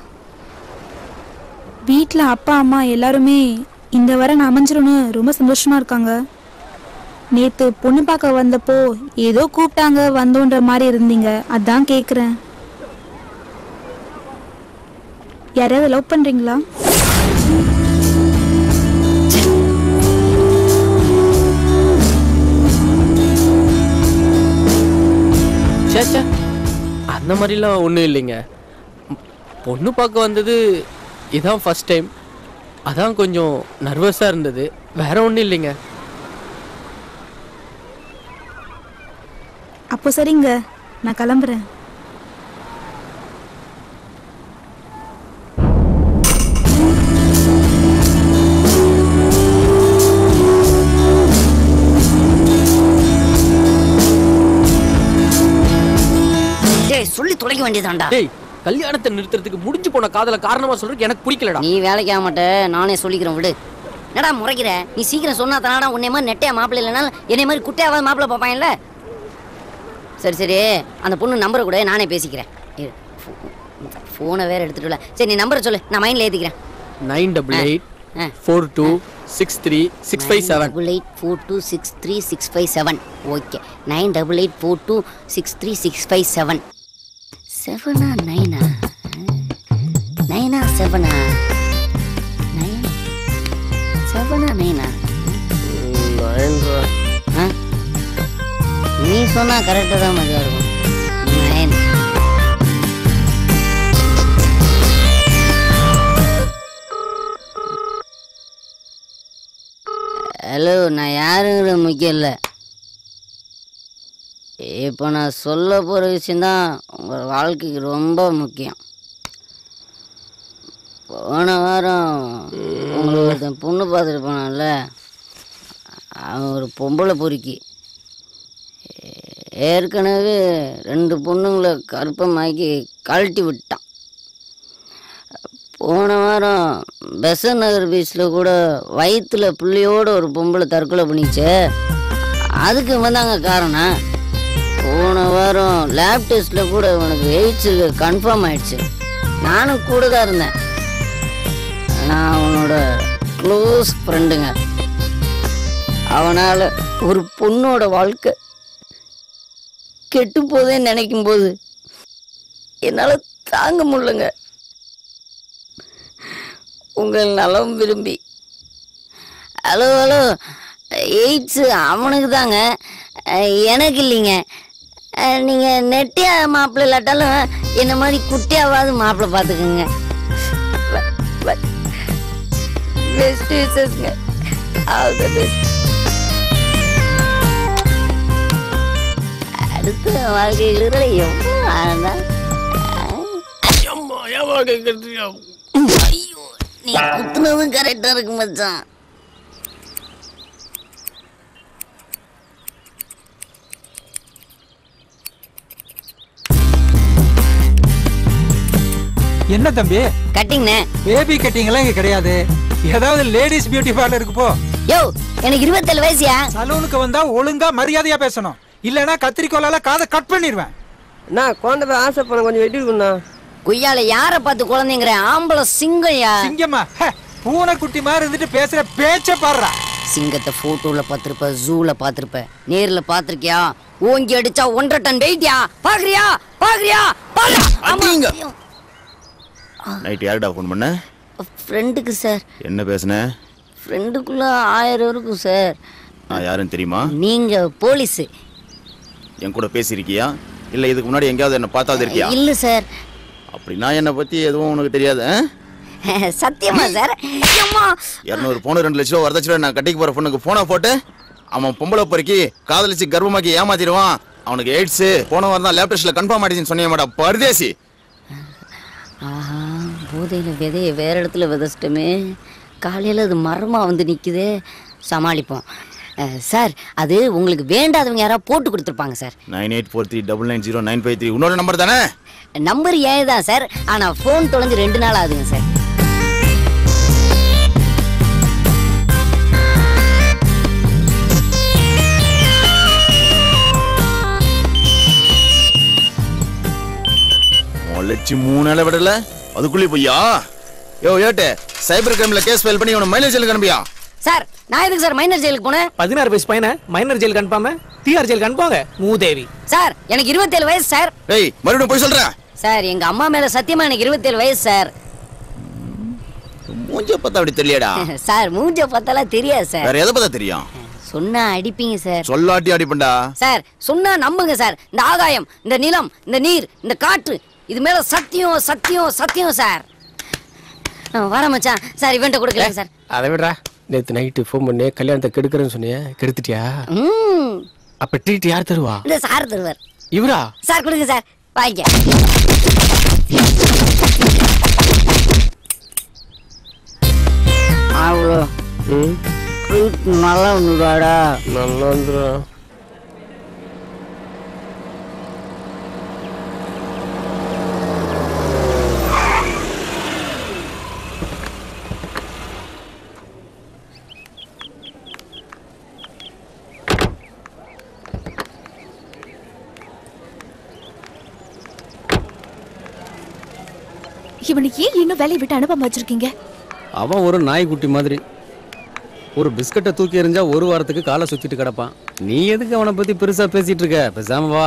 வீட்டில் அப்பா அம்மா எல்லாருமே இந்த வாரம் அமைஞ்சிரும்னு ரொம்ப சந்தோஷமா இருக்காங்க. நேற்று பொண்ணு பார்க்க வந்தப்போ ஏதோ கூப்பிட்டாங்க வந்தோன்ற மாதிரி இருந்தீங்க. அதான் கேட்குறேன். யாரையாவது லவ் பண்ணுறீங்களா? சேச்சா, அந்த மாதிரிலாம் ஒன்றும் இல்லைங்க. பொண்ணு பார்க்க வந்தது இதான் ஃபர்ஸ்ட் டைம். அதான் கொஞ்சம் நர்வஸாக இருந்தது. வேற ஒன்றும் இல்லைங்க. அப்போ சரிங்க, நான் கிளம்புறேன். சொல்லி தொலைக்க வேண்டியதாண்டா. டேய், கல்யாணத்தை நிறுத்துறதுக்கு முடிஞ்சு போன காதல காரணமா சொல்றதுக்கு எனக்கு பிடிக்கலடா. நீ வேலைக்கு ஆக மாட்ட, நானே சொல்லிக்கிறேன் விடு. என்னடா முறைக்கிற? நீ சீக்கிரம் சொன்னா தானடா உன்னை மாதிரி நெட்டையா மாப்பிள்ளை இல்லைனாலும் என்னை மாதிரி குட்டையாவது மாப்பிள்ளை பார்ப்பாங்கல்ல. சரி சரி, அந்த பொண்ணு நம்பரை கூட நானே பேசிக்கிறேன். ஃபோனை வேற எடுத்துட்டு. சரி நீ நம்பரை சொல்லு, நான் மைண்டில் ஏற்றிக்கிறேன். 98842636557. 98842636557. ஓகே, 98842636557. 7 9 9 7 9 நீ சொன்னா கரெக்டாக தான் மதியா இருக்கும். 9. ஹலோ, நான் யாருங்கிற முக்கியம் இல்லை. இப்போ நான் சொல்ல போகிற விஷயந்தான் உங்கள் வாழ்க்கைக்கு ரொம்ப முக்கியம். போன வாரம் உங்களுக்கு ஒருத்தன் பொண்ணு பார்த்துட்டு போனான்ல, அவன் ஒரு பொம்பளை பொறுக்கி. ஏற்கனவே 2 பொண்ணுங்களை கற்பமாக்கி கழட்டி விட்டான். போன வாரம் பெசன் நகர் பீச்சில் கூட வயிற்றுல புள்ளியோட ஒரு பொம்பளை தற்கொலை பண்ணிச்சு. அதுக்கு வந்தாங்க காரணம். போன வாரம் லேப் டெஸ்ட்டில் கூட உனக்கு எய்ட்ஸ் கன்ஃபார்ம் ஆயிடுச்சு. நானும் கூட தான் இருந்தேன். நான் அவனோட க்ளோஸ் ஃப்ரெண்டுங்க. அவனால் ஒரு பொண்ணோட வாழ்க்கை கெட்டு போதேன்னு நினைக்கும் போது என்னால் தாங்க முடியலங்க. உங்கள் நலம் விரும்பி. ஹலோ ஹலோ, எய்ட்ஸு அவனுக்கு தாங்க, எனக்கு இல்லைங்க. நீங்கள் நெட்டியா மாப்பிள்ளை இல்லாட்டாலும் என்ன மாதிரி குட்டியாவது மாப்பிள்ளை பார்த்துக்குங்க. பெஸ்ட் விஷஸ்ங்க. All the best. அடுத்த வாழ்க்கைகளை எவ்வளோ ஆனதா? ஐயோ, நீ குத்துனதும் கரெக்டாக இருக்கு மச்சான். என்ன தம்பி கட்டிங்ண்ணே? பேபி கட்டிங் எல்லாம் இங்க கிடையாது. ஏதாவது லேடிஸ் பியூட்டி பார்லருக்கு போ. யோ, எனக்கு 27 வயசுயா. சலூனுக்கு வந்தா ஒழுங்கா மரியாதையா பேசணும், இல்லனா கத்திரிக்கோலால காதை கட் பண்ணிடுவேன். நான் குழந்தை போய் ஆசை பண்ண கொஞ்சம் வெட்டி இருக்கணும். குய்யால யார பார்த்து குழந்தைங்கிற? ஆம்பளை சிங்கம்யா. சிங்கம்மா? பூனை குட்டி மாதிரி இருந்துட்டு பேசுற பேச்ச பாடுறா. சிங்கத்தை போட்டோல பார்த்திருப்ப, ஜூல பார்த்திருப்ப, நேர்ல பார்த்திருக்கியா? ஓங்கி அடிச்சா 1.5 டன் வெயிட்யா. பாக்குறியா? பாக்குறியா? நைட் யாருடா ஃபோன் பண்ண? ஃப்ரெண்டுக்கு சார். என்ன பேசுன? ஃப்ரெண்டுக்குள்ள 1000 இருக்கும் சார். நான் யாருன்னு தெரியுமா? நீங்க போலீஸ். என் கூட பேசியிருக்கியா இல்ல இதுக்கு முன்னாடி எங்கேயாவது என்ன பார்த்தாது இருக்கியா? இல்ல சார். அப்படின்னா என்னை பத்தி எதுவும் உனக்கு தெரியாது? சத்தியமா சார்? 200 பவுன் 2 லட்சம் ரூபா வரதட்சணை நான் கட்டிக்கு போற பொண்ணுக்கு போனா போட்டு அவன் பொம்பளை பொறுக்கி காதலிச்சு கர்ப்பமாக்கி ஏமாத்திடுவான். அவனுக்கு எய்ட்ஸ் போன வாரம் தான் லேப் டெஸ்ட்ல கன்ஃபார்ம் ஆயிடுச்சுன்னு சொன்னிய மேடம். பரதேசி. ஆஹா, போதையில விதையை வேற இடத்துல விதைச்சிட்டோமே. காலையில் அது மரமாக வந்து நிற்குது. சமாளிப்போம் சார். அது உங்களுக்கு வேண்டாதவங்க யாராவது போட்டு கொடுத்துருப்பாங்க சார். 9843990953 உன்னோட நம்பர் தானே? நம்பர் ஏன் தான் சார், ஆனால் ஃபோன் தொலைஞ்சு 2 நாள் ஆகுதுங்க சார். லட்சி 3 நாள விடல அதுக்குள்ளே போய்யா? யோ ஏட்டு, சைபர் கிரைம்ல கேஸ் ஃபைல் பண்ணி உன மைனர் ஜெயிலுக்கு அனுப்பியா? சார் நான் எதுக்கு சார் மைனர் ஜெயிலுக்கு போனேன்? 16 வயசு பையனை மைனர் ஜெயிலுக்கு அனுப்பாம டிஆர் ஜெயிலுக்கு அனுப்புவாங்க மூதேவி. சார் எனக்கு 27 வயசு சார். ஏய் மறுபடியும் போய் சொல்றேன் சார். எங்க அம்மா மேல சத்தியமா எனக்கு 27 வயசு சார். மூஞ்ச பார்த்தா அப்படி தெரியலடா. சார் மூஞ்ச பார்த்தாலாம் தெரியாது சார். வேற எதை பார்த்தா தெரியும்? சொன்னா அடிப்பீங்க சார். சொல்லாட்டி அடிப்பண்டா சார். சொன்னா நம்புங்க சார். இந்த ஆகாயம், இந்த நிலம், இந்த நீர், இந்த காற்று, இது மேல சத்தியம் சத்தியம் சத்தியம் சார். வர மச்சான். சார் இவன்ட்ட கொடுக்கல சார். அதை விடுறா. நேற்று நைட்டு ஃபோன் பண்ணி கல்யாணத்தை கெடுக்கிறேன்னு சொன்னிய, கெடுத்துட்டியா? அப்ப ட்ரீட் யார் தருவா? இந்த சார் தருவார். இவரா? சார் கொடுங்க சார், வாங்க. அவ்வளோ ட்ரீட் நல்லா வந்துடாடா. நல்லா வந்துடும். இவனை ஏன் இன்னும் வேலையை விட்டு அனுப்பாம வச்சிருக்கீங்க? அவன் ஒரு நாய்க்குட்டி மாதிரி. ஒரு பிஸ்கட்டை தூக்கி எறிஞ்சா ஒரு வாரத்துக்கு காலை சுத்திட்டு கிடப்பான். நீ எதுக்கு அவனை பத்தி பெருசா பேசிட்டு இருக்க? பேசாம வா.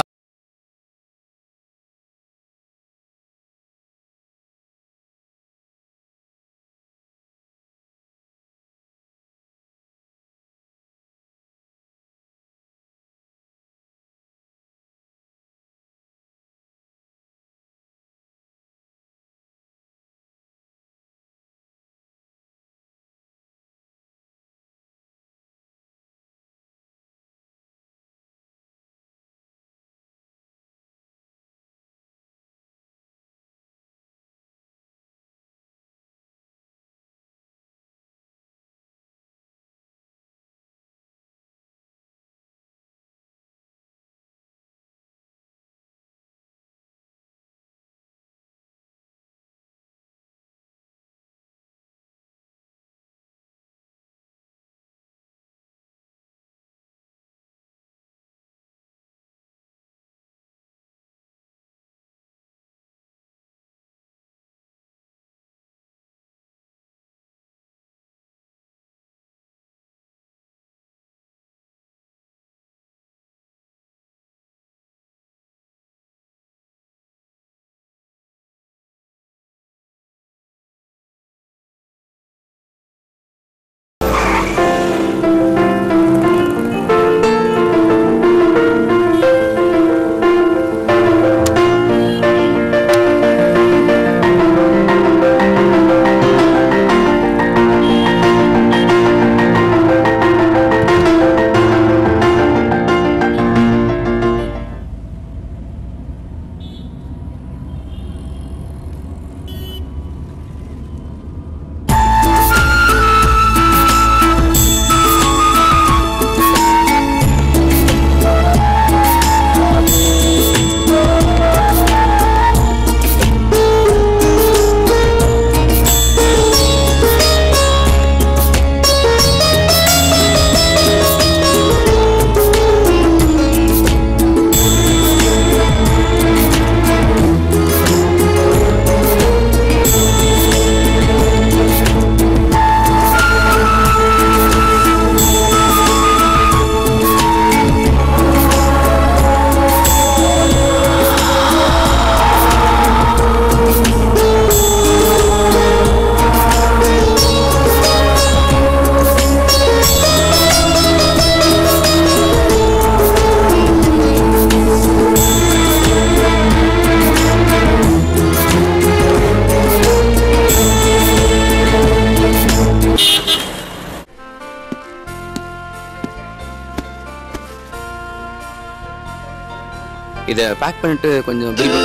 இதை பேக் பண்ணிட்டு கொஞ்சம் பில்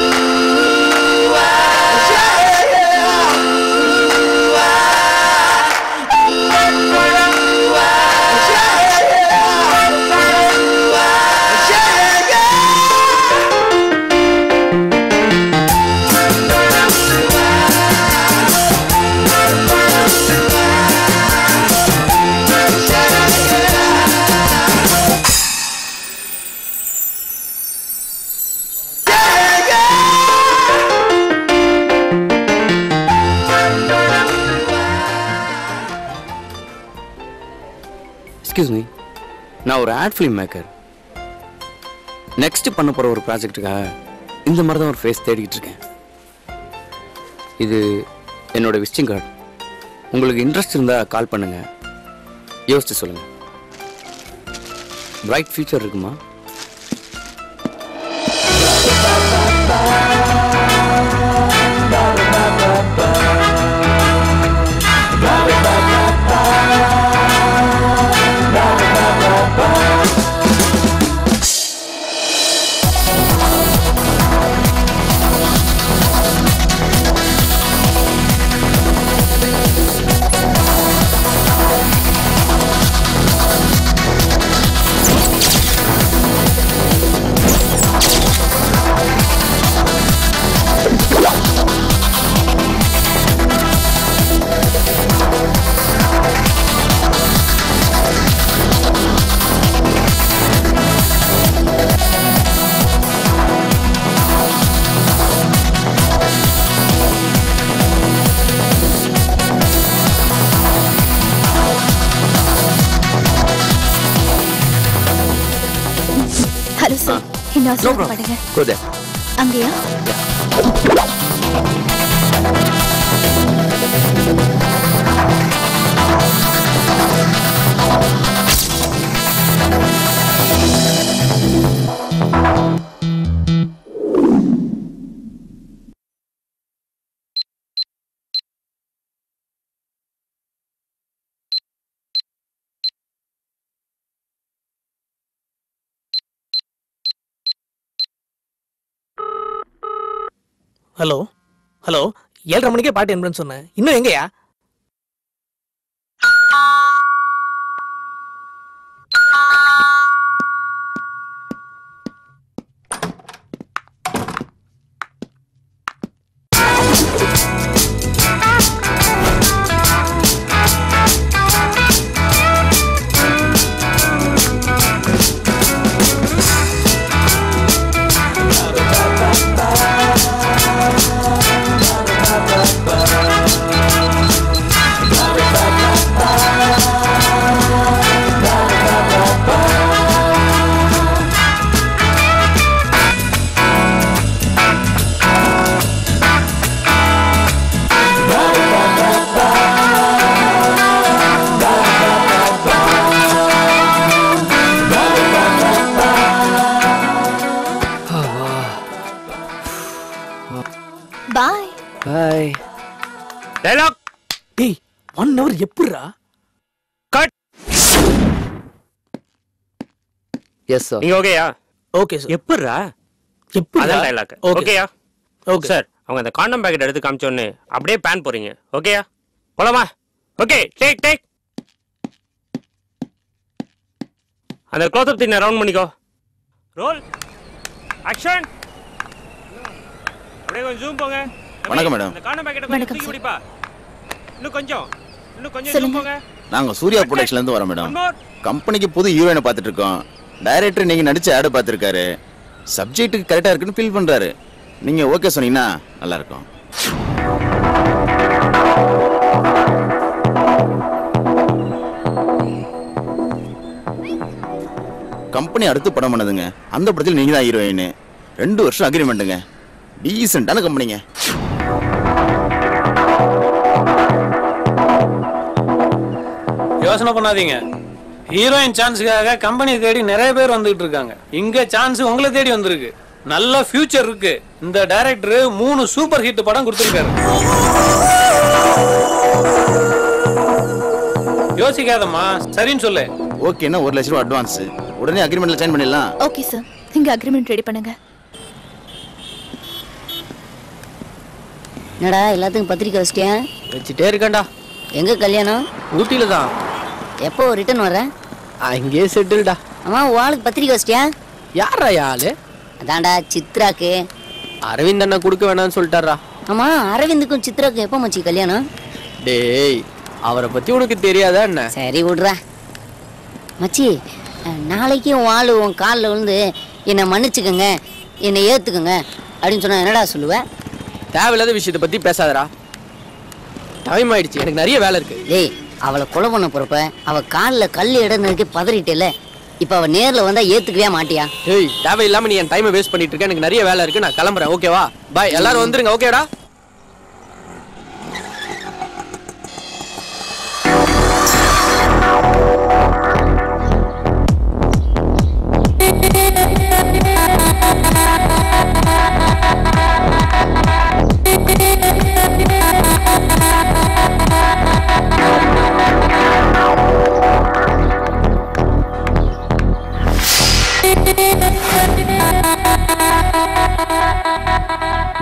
எக்ஸ்கியூஸ் மீ, நான் ஒரு ஆட் ஃபிலிம் மேக்கர். நெக்ஸ்ட் பண்ண போகிற ஒரு ப்ராஜெக்ட்டுக்காக இந்த மாதிரி தான் ஒரு ஃபேஸ் தேடிக்கிட்டு இருக்கேன். இது என்னோட விசிட்டிங் கார்டு. உங்களுக்கு இன்ட்ரெஸ்ட் இருந்தால் கால் பண்ணுங்கள், யோசிச்சு சொல்லுங்கள். பிரைட் ஃபியூச்சர் இருக்குமா? நீங்க அவசரப்படுங்க. Go there. அங்கயா? ஹலோ ஹலோ 7:30 மணிக்கே பாட்டு என்பேன்னு சொன்னேன். இன்னும் எங்கயா? பாய். டயலாக். டேய் 1 hour எப்படிடா? கட். Yes sir. நீங்க ஓகேயா? Okay sir. எப்படிடா? அதான் டயலாக். ஓகேயா? Okay sir. அவங்க அந்த காண்டம் பாக்கெட் எடுத்து காமிச்சோன்னு அப்படியே பேன் போறீங்க. ஓகேயா? போலாமா? Okay take take. அந்த க்ளோஸ் அப் தின்ன ரவுண்ட் பண்ணிக்கோ. ரோல். ஆக்ஷன். அப்படியே கொஞ்சம் ஜூம் போங்க. வணக்கம் மேடம். அந்த காண்டம் பாக்கெட் கொஞ்சம் தூக்கி பிடிப்பா. இன்னும் கொஞ்சம் ஜூம் போங்க. நாங்க சூர்யா ப்ரொடக்ஷன்ல இருந்து வரோம் மேடம். கம்பெனிக்கு புது ஹீரோயினை பார்த்துட்டு இருக்கோம். டைரக்டர் நீங்க நடிச்ச ஆட் பார்த்துருக்காரு. சப்ஜெக்ட்டுக்கு கரெக்டா இருக்குன்னு ஃபீல் பண்றாரு. நீங்க ஓகே சொன்னீங்கன்னா நல்லா இருக்கும். கம்பெனி அடுத்து படம் பண்ணதுங்க. அந்த படத்தில் நீங்க தான் ஹீரோயின். 2 வருஷம் அக்ரிமெண்ட்டுங்க. டீசென்டான கம்பெனிங்க. யோசனை பண்ணாதீங்க. ஹீரோயின் சான்ஸுக்காக கம்பெனி தேடி நிறைய பேர் வந்துகிட்டு இருக்காங்க. இங்க சான்ஸ் உங்களை தேடி வந்திருக்கு. நல்ல ஃபியூச்சர் இருக்கு. இந்த டைரக்டர் 3 சூப்பர் ஹிட் படம் கொடுத்திருக்காரு. யோசிக்காதம்மா, சரின்னு சொல்லு. ஓகேன்னா 1 லட்சம் ரூபாய் அட்வான்ஸ். உடனே அக்ரிமெண்ட்ல சைன் பண்ணிடலாம். Okay sir. நீங்க அக்ரிமெண்ட் ரெடி பண்ணுங்க. என்னடா எல்லாத்துக்கும் பத்திரிக்கை வச்சிட்டியா? வச்சுட்டே இருக்கேன்டா. எங்க கல்யாணம்? ஊட்டியில தான். எப்போ ரிட்டர்ன் வர? அங்கேயே செட்டில்டா. அம்மா வாளுக்கு பத்திரிக்கை வச்சிட்டியா? யாரா யாரு? அதான்டா சித்ராக்கு. அரவிந்த் அண்ணா கொடுக்க வேணாம்னு சொல்லிட்டாரா. ஆமா, அரவிந்துக்கும் சித்ராக்கு எப்போ மச்சி கல்யாணம்? டேய், அவரை பத்தி உனக்கு தெரியாதா என்ன? சரி விடுறா மச்சி. நாளைக்கு உன் ஆளு உன் காலில் விழுந்து என்னை மன்னிச்சுக்கோங்க, என்னை ஏற்றுக்குங்க அப்படின்னு சொன்னா என்னடா சொல்லுவேன்? தேவையில்லாத விஷயத்தை பத்தி பேசாதடா. டைம் ஆயிடுச்சு, எனக்கு நிறைய வேலை இருக்கு. டேய், அவளை கொலை பண்ண போறப்ப அவ காலில் கல் இடனதுக்கு பதறிட்டேல. இப்ப அவ நேர்ல வந்தா ஏத்துக்கவே மாட்டியா? ஏய், தேவையில்லாம நீ என் டைமை வேஸ்ட் பண்ணிட்டு இருக்க. எனக்கு நிறைய வேலை இருக்கு, நான் கிளம்புறேன். ஓகேவா? பாய். எல்லாரும் வந்துருங்க. ஓகேடா?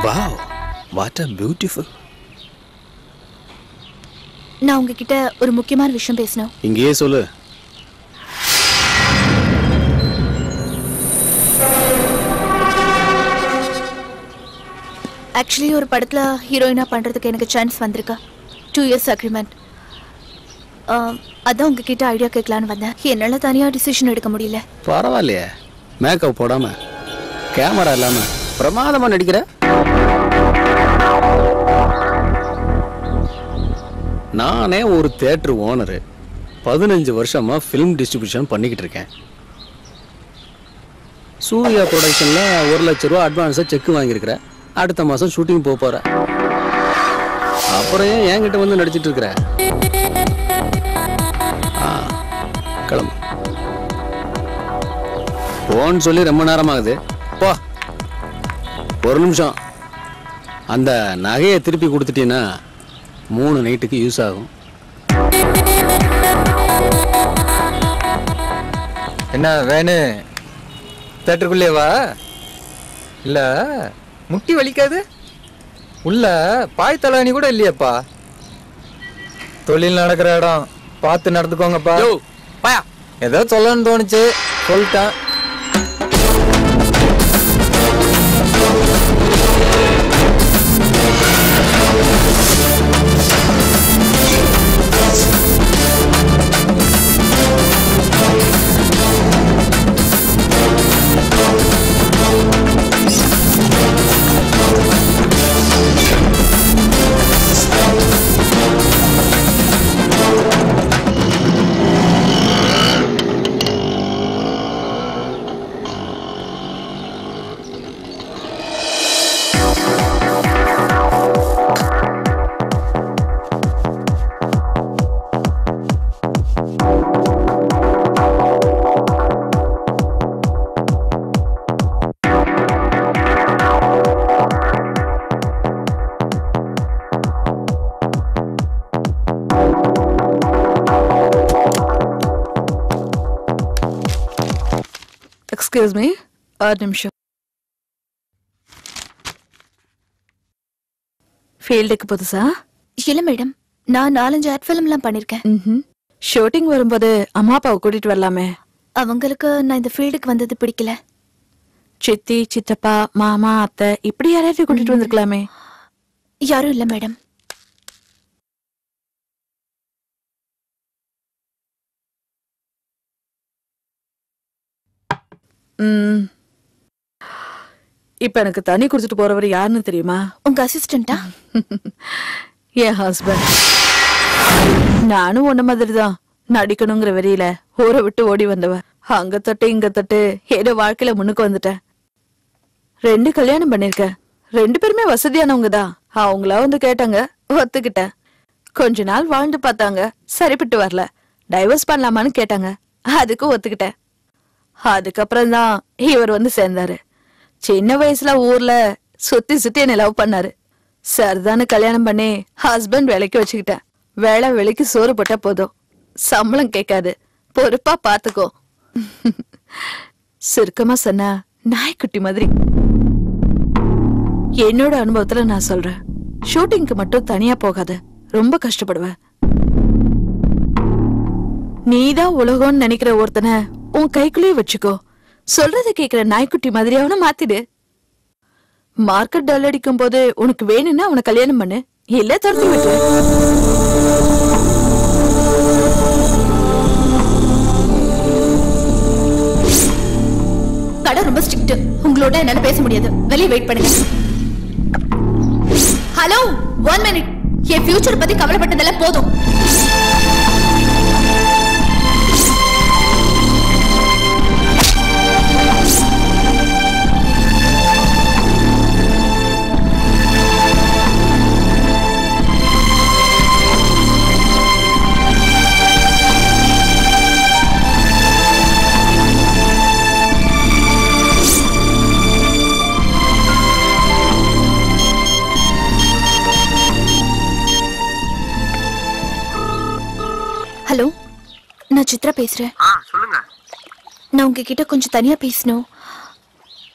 Wow, what a beautiful. நான் உங்ககிட்ட ஒரு முக்கியமான விஷயம் பேசணும். இங்கேயே சொல்லு. ஆக்சுவலி ஒரு படத்துல ஹீரோயினா பண்றதுக்கு எனக்கு சான்ஸ் வந்திருக்கு. 2 years அக்ரிமெண்ட். அதான் உங்ககிட்ட ஐடியா கேட்கலான்னு வந்தேன். என்னால தனியா டிசிஷன் எடுக்க முடியல. பரவாயில்லையே, மேக்கப் போடாம கேமரா இல்லாம பிரமாதமா நடிக்கிற. நானே ஒரு தியேட்டர் ஓனரு. 15 வருஷமா ஃபிலிம் டிஸ்ட்ரிபியூஷன் பண்ணிக்கிட்டு இருக்கேன். சூர்யா ப்ரொடக்ஷனில் 1 லட்ச ரூபா அட்வான்ஸாக செக் வாங்கியிருக்கிறேன். அடுத்த மாதம் ஷூட்டிங் போக போகிறேன். அப்புறம் ஏன் என்கிட்ட வந்து நடிச்சிட்டு இருக்கிற? கிளம்பு. போன்னு சொல்லி ரொம்ப நேரமாகுது. போ. ஒரு நிமிஷம். அந்த நகையை திருப்பி கொடுத்துட்டீங்கன்னா 3 நைட்டுக்கு யூஸ் ஆகும். என்ன வேணு? தேட்டருக்குள்ளேவா? இல்ல முட்டி வலிக்காது? உள்ள பாய் தலாணி கூட இல்லையாப்பா. தொழில் நடக்கிற இடம் பார்த்து நடந்துக்கோங்கப்பா. ஏதோ சொல்லணும்னு தோணுச்சு, சொல்லிட்டேன். எக்ஸ்கியூஸ் மீ, ஒரு நிமிஷம். ஃபீல்டுக்கு புதுசா? இல்ல மேடம், நான் 4-5 ஆட் ஃபிலிம்லாம் பண்ணிருக்கேன். ஷூட்டிங் வரும்போது அம்மா அப்பாவை கூட்டிட்டு வரலாமே. அவங்களுக்கு நான் இந்த ஃபீல்டுக்கு வந்தது பிடிக்கல. சித்தி, சித்தப்பா, மாமா, அத்தை இப்படி யாரையாவது கூட்டிட்டு வந்திருக்கலாமே. யாரும் இல்ல மேடம். இப்ப எனக்கு தண்ணி குடிச்சிட்டு போறவர் யாருன்னு தெரியுமா? உங்க அசிஸ்டண்டா? என் ஹஸ்பண்ட். நானும் ஒன்ன மாதிரிதான் நடிக்கணுங்கிற வெறியில ஊரை விட்டு ஓடி வந்தவ. அங்க தொட்டு இங்க தொட்டு ஏதோ வாழ்க்கையில முன்னுக்கு வந்துட்டேன். 2 கல்யாணம் பண்ணிருக்கேன். 2 பேருமே வசதியானவங்க தான். அவங்களா வந்து கேட்டாங்க, ஒத்துக்கிட்டேன். கொஞ்ச நாள் வாழ்ந்து பார்த்தாங்க, சரிப்பட்டு வரல. டைவர்ஸ் பண்ணலாமான்னு கேட்டாங்க, அதுக்கும் ஒத்துக்கிட்டேன். அதுக்கப்புறம் தான் இவர் வந்து சேர்ந்தாரு. சின்ன வயசுல ஊர்ல சுத்தி சுத்தி என்ன லவ் பண்ணாரு. சரிதானு கல்யாணம் பண்ணி ஹஸ்பண்ட் வேலைக்கு வச்சுக்கிட்டேன். வேலை வேலைக்கு சோறு போட்டா போதும், சம்பளம் கேட்காது, பொறுப்பா பாத்துக்கோ. சுருக்கமா சொன்னா நாய்க்குட்டி மாதிரி. என்னோட அனுபவத்துல நான் சொல்றேன், ஷூட்டிங்க்கு மட்டும் தனியா போகாத, ரொம்ப கஷ்டப்படுவேன். நீதான் உலகம்னு நினைக்கிற ஒருத்தனை உன் கைக்குள்ளேயே வச்சுக்கோ. சொல்றத கேக்குற நாய்க்குட்டி மாதிரி அவனை மாத்திடு. மார்க்கெட் டல் அடிக்கும் போது உனக்கு வேணும்னா அவனை கல்யாணம் பண்ணு, இல்ல துரத்தி விட்டு. கடை ரொம்ப ஸ்ட்ரிக்ட். உங்களோட என்னால பேச முடியாது, வெளியே வெயிட் பண்ணுங்க. Hello, 1 minute. என் ஃபியூச்சர் பத்தி கவலைப்பட்டதெல்லாம் போதும். ஹலோ, நான் சித்ரா பேசுறேன். சொல்லுங்க. நான் உங்ககிட்ட கொஞ்சம் தனியா பேசணும்.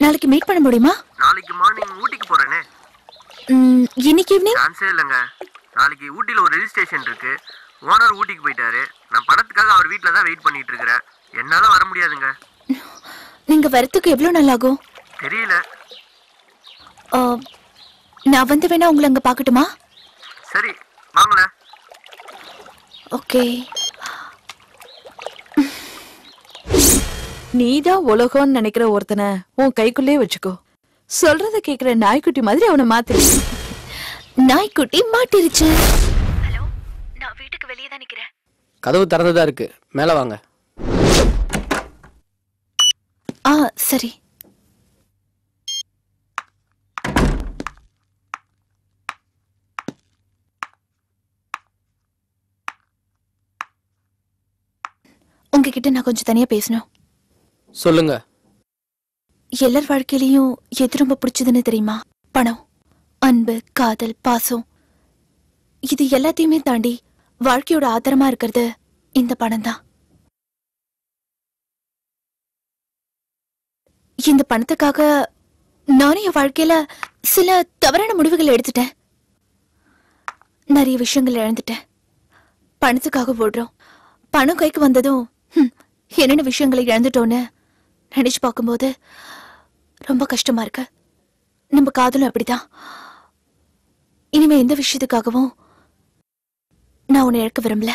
நாளைக்கு மீட் பண்ண முடியுமா? நாளைக்கு மார்னிங் ஊட்டிக்கு போறேனே. இன்னைக்கு ஈவினிங்? சான்ஸே இல்லைங்க. நாளைக்கு ஊட்டியில் ஒரு ரெஜிஸ்ட்ரேஷன் இருக்கு. ஓனர் ஊட்டிக்கு போயிட்டாரு. நான் படத்துக்காக அவர் வீட்டில் தான் வெயிட் பண்ணிட்டு இருக்கிறேன். என்னால வர முடியாதுங்க. நீங்க வரத்துக்கு எவ்வளவு நாள் ஆகும்? தெரியல. நான் வந்து வேணா உங்களை அங்க பாக்கட்டுமா? சரி, வாங்களேன். ஓகே. நீதான் உலகம்னு நினைக்கிற ஒருத்தனை உன் கைக்குள்ளே வச்சுக்கோ. சொல்றத கேக்குற நாய்க்குட்டி மாதிரி அவனை மாத்திரு. நாய்க்குட்டி மாட்டிருச்சு. ஹலோ, நான் வீட்டுக்கு வெளியே தான் நிக்கிறேன். கதவு திறந்துதான் இருக்கு, மேல வாங்க. சரி. உங்ககிட்ட நான் கொஞ்சம் தனியா பேசணும். சொல்லுங்க. எல்லார் வாழ்க்கையிலயும் எது ரொம்ப பிடிச்சதுன்னு தெரியுமா? பணம், அன்பு, காதல், பாசம். இது எல்லாத்தையுமே தாண்டி வாழ்க்கையோட ஆதாரமா இருக்கிறது இந்த பணம் தான். இந்த பணத்துக்காக நானும் என் வாழ்க்கையில சில தவறான முடிவுகள் எடுத்துட்டேன். நிறைய விஷயங்கள் இழந்துட்டேன். பணத்துக்காக ஓடுறோம். பணம் கைக்கு வந்ததும் என்னென்ன விஷயங்களை இழந்துட்டோன்னு நினைச்சு பார்க்கும்போது ரொம்ப கஷ்டமா இருக்கு. நம்ம காதலும் அப்படிதான். இனிமே எந்த விஷயத்துக்காகவும் நான் உன்னை இழக்க விரும்பல.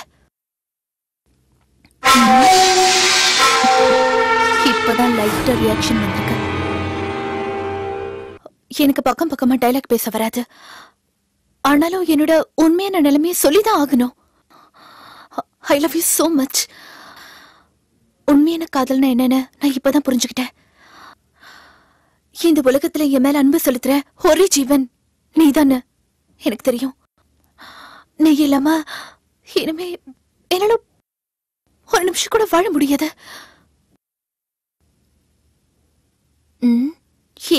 இப்பதான் லைட்டா ரியாக்ஷன் வந்திருக்கு. எனக்கு பக்கம் பக்கமா டைலாக் பேச வராது. ஆனாலும் என்னோட உண்மையான நிலைமையை சொல்லிதான் ஆகணும். I love you so much. உண்மையான காதல்னா என்னன்னு நான் இப்பதான் புரிஞ்சுக்கிட்டேன். இந்த உலகத்துல என் மேல அன்பு செலுத்துற ஒரே ஜீவன் நீதானு எனக்கு தெரியும். நீ இல்லாம இனிமே என்னால ஒரு நிமிஷம் கூட வாழ முடியாது.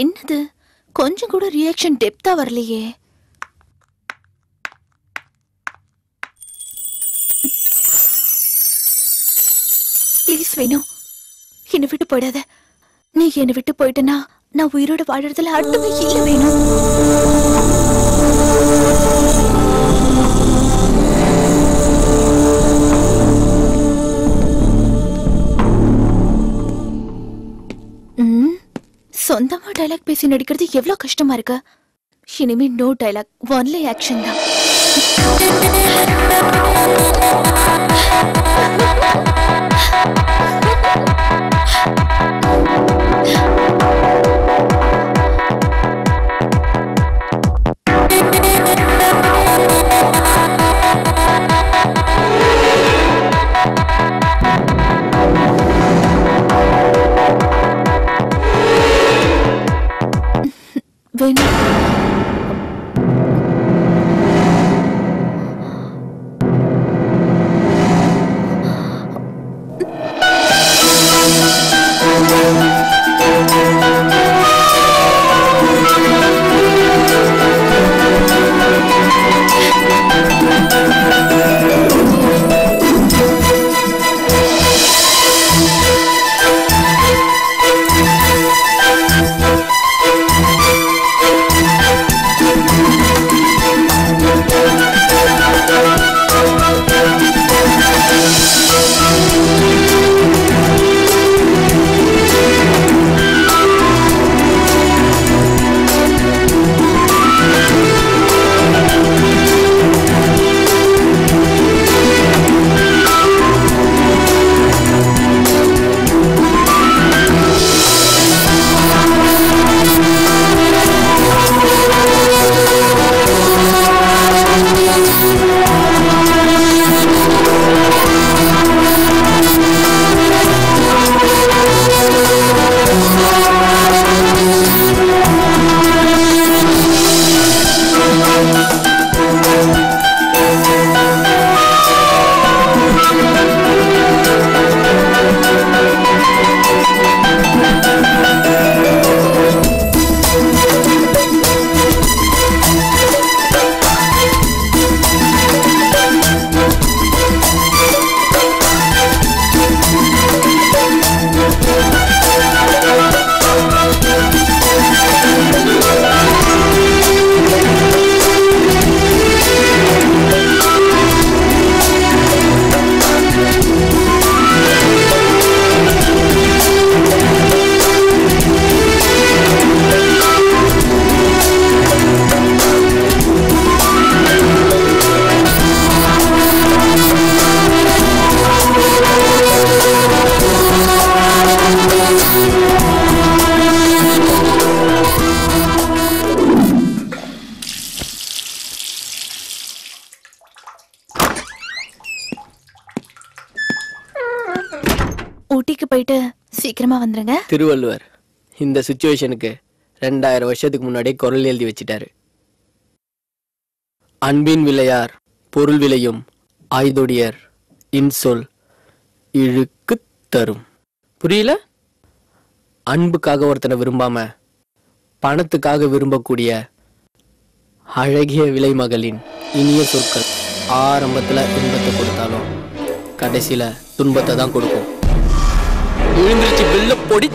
என்னது கொஞ்சம் கூட ரியாக்ஷன் டெப்தா வரலையே. ப்ளீஸ் வேணும், என்னை விட்டு போயிடாத. நீ என்னை விட்டு போயிட்டனா நான் உயிரோட வாழறதுல அர்த்தமே இல்ல. வேணும், சொந்தமா டைலாக் பேசி நடிக்கிறது எவ்வளவு கஷ்டமா இருக்கு. இனிமே நோ டைலாக், ஒன்லி ஆக்ஷன் தான். வேணும், ஊட்டிக்கு போயிட்டு சீக்கிரமா வந்துருங்க. திருவள்ளுவர் இந்த சிச்சுவேஷனுக்கு 2000 வருஷத்துக்கு முன்னாடியே குரல் எழுதி வச்சிட்டாரு. அன்பின் விளையார் பொருள் விளையும் ஆய்தொடியர் இன்சொல் இழுக்கு தரும். புரியல? அன்புக்காக ஒருத்தனை விரும்பாம பணத்துக்காக விரும்பக்கூடிய அழகிய விலைமகளின் இனிய சொற்கள் ஆரம்பத்துல இன்பத்தை கொடுத்தாலும் கடைசியில துன்பத்தை தான் கொடுக்கும். விழுந்துருச்சு வெள்ள பொடி.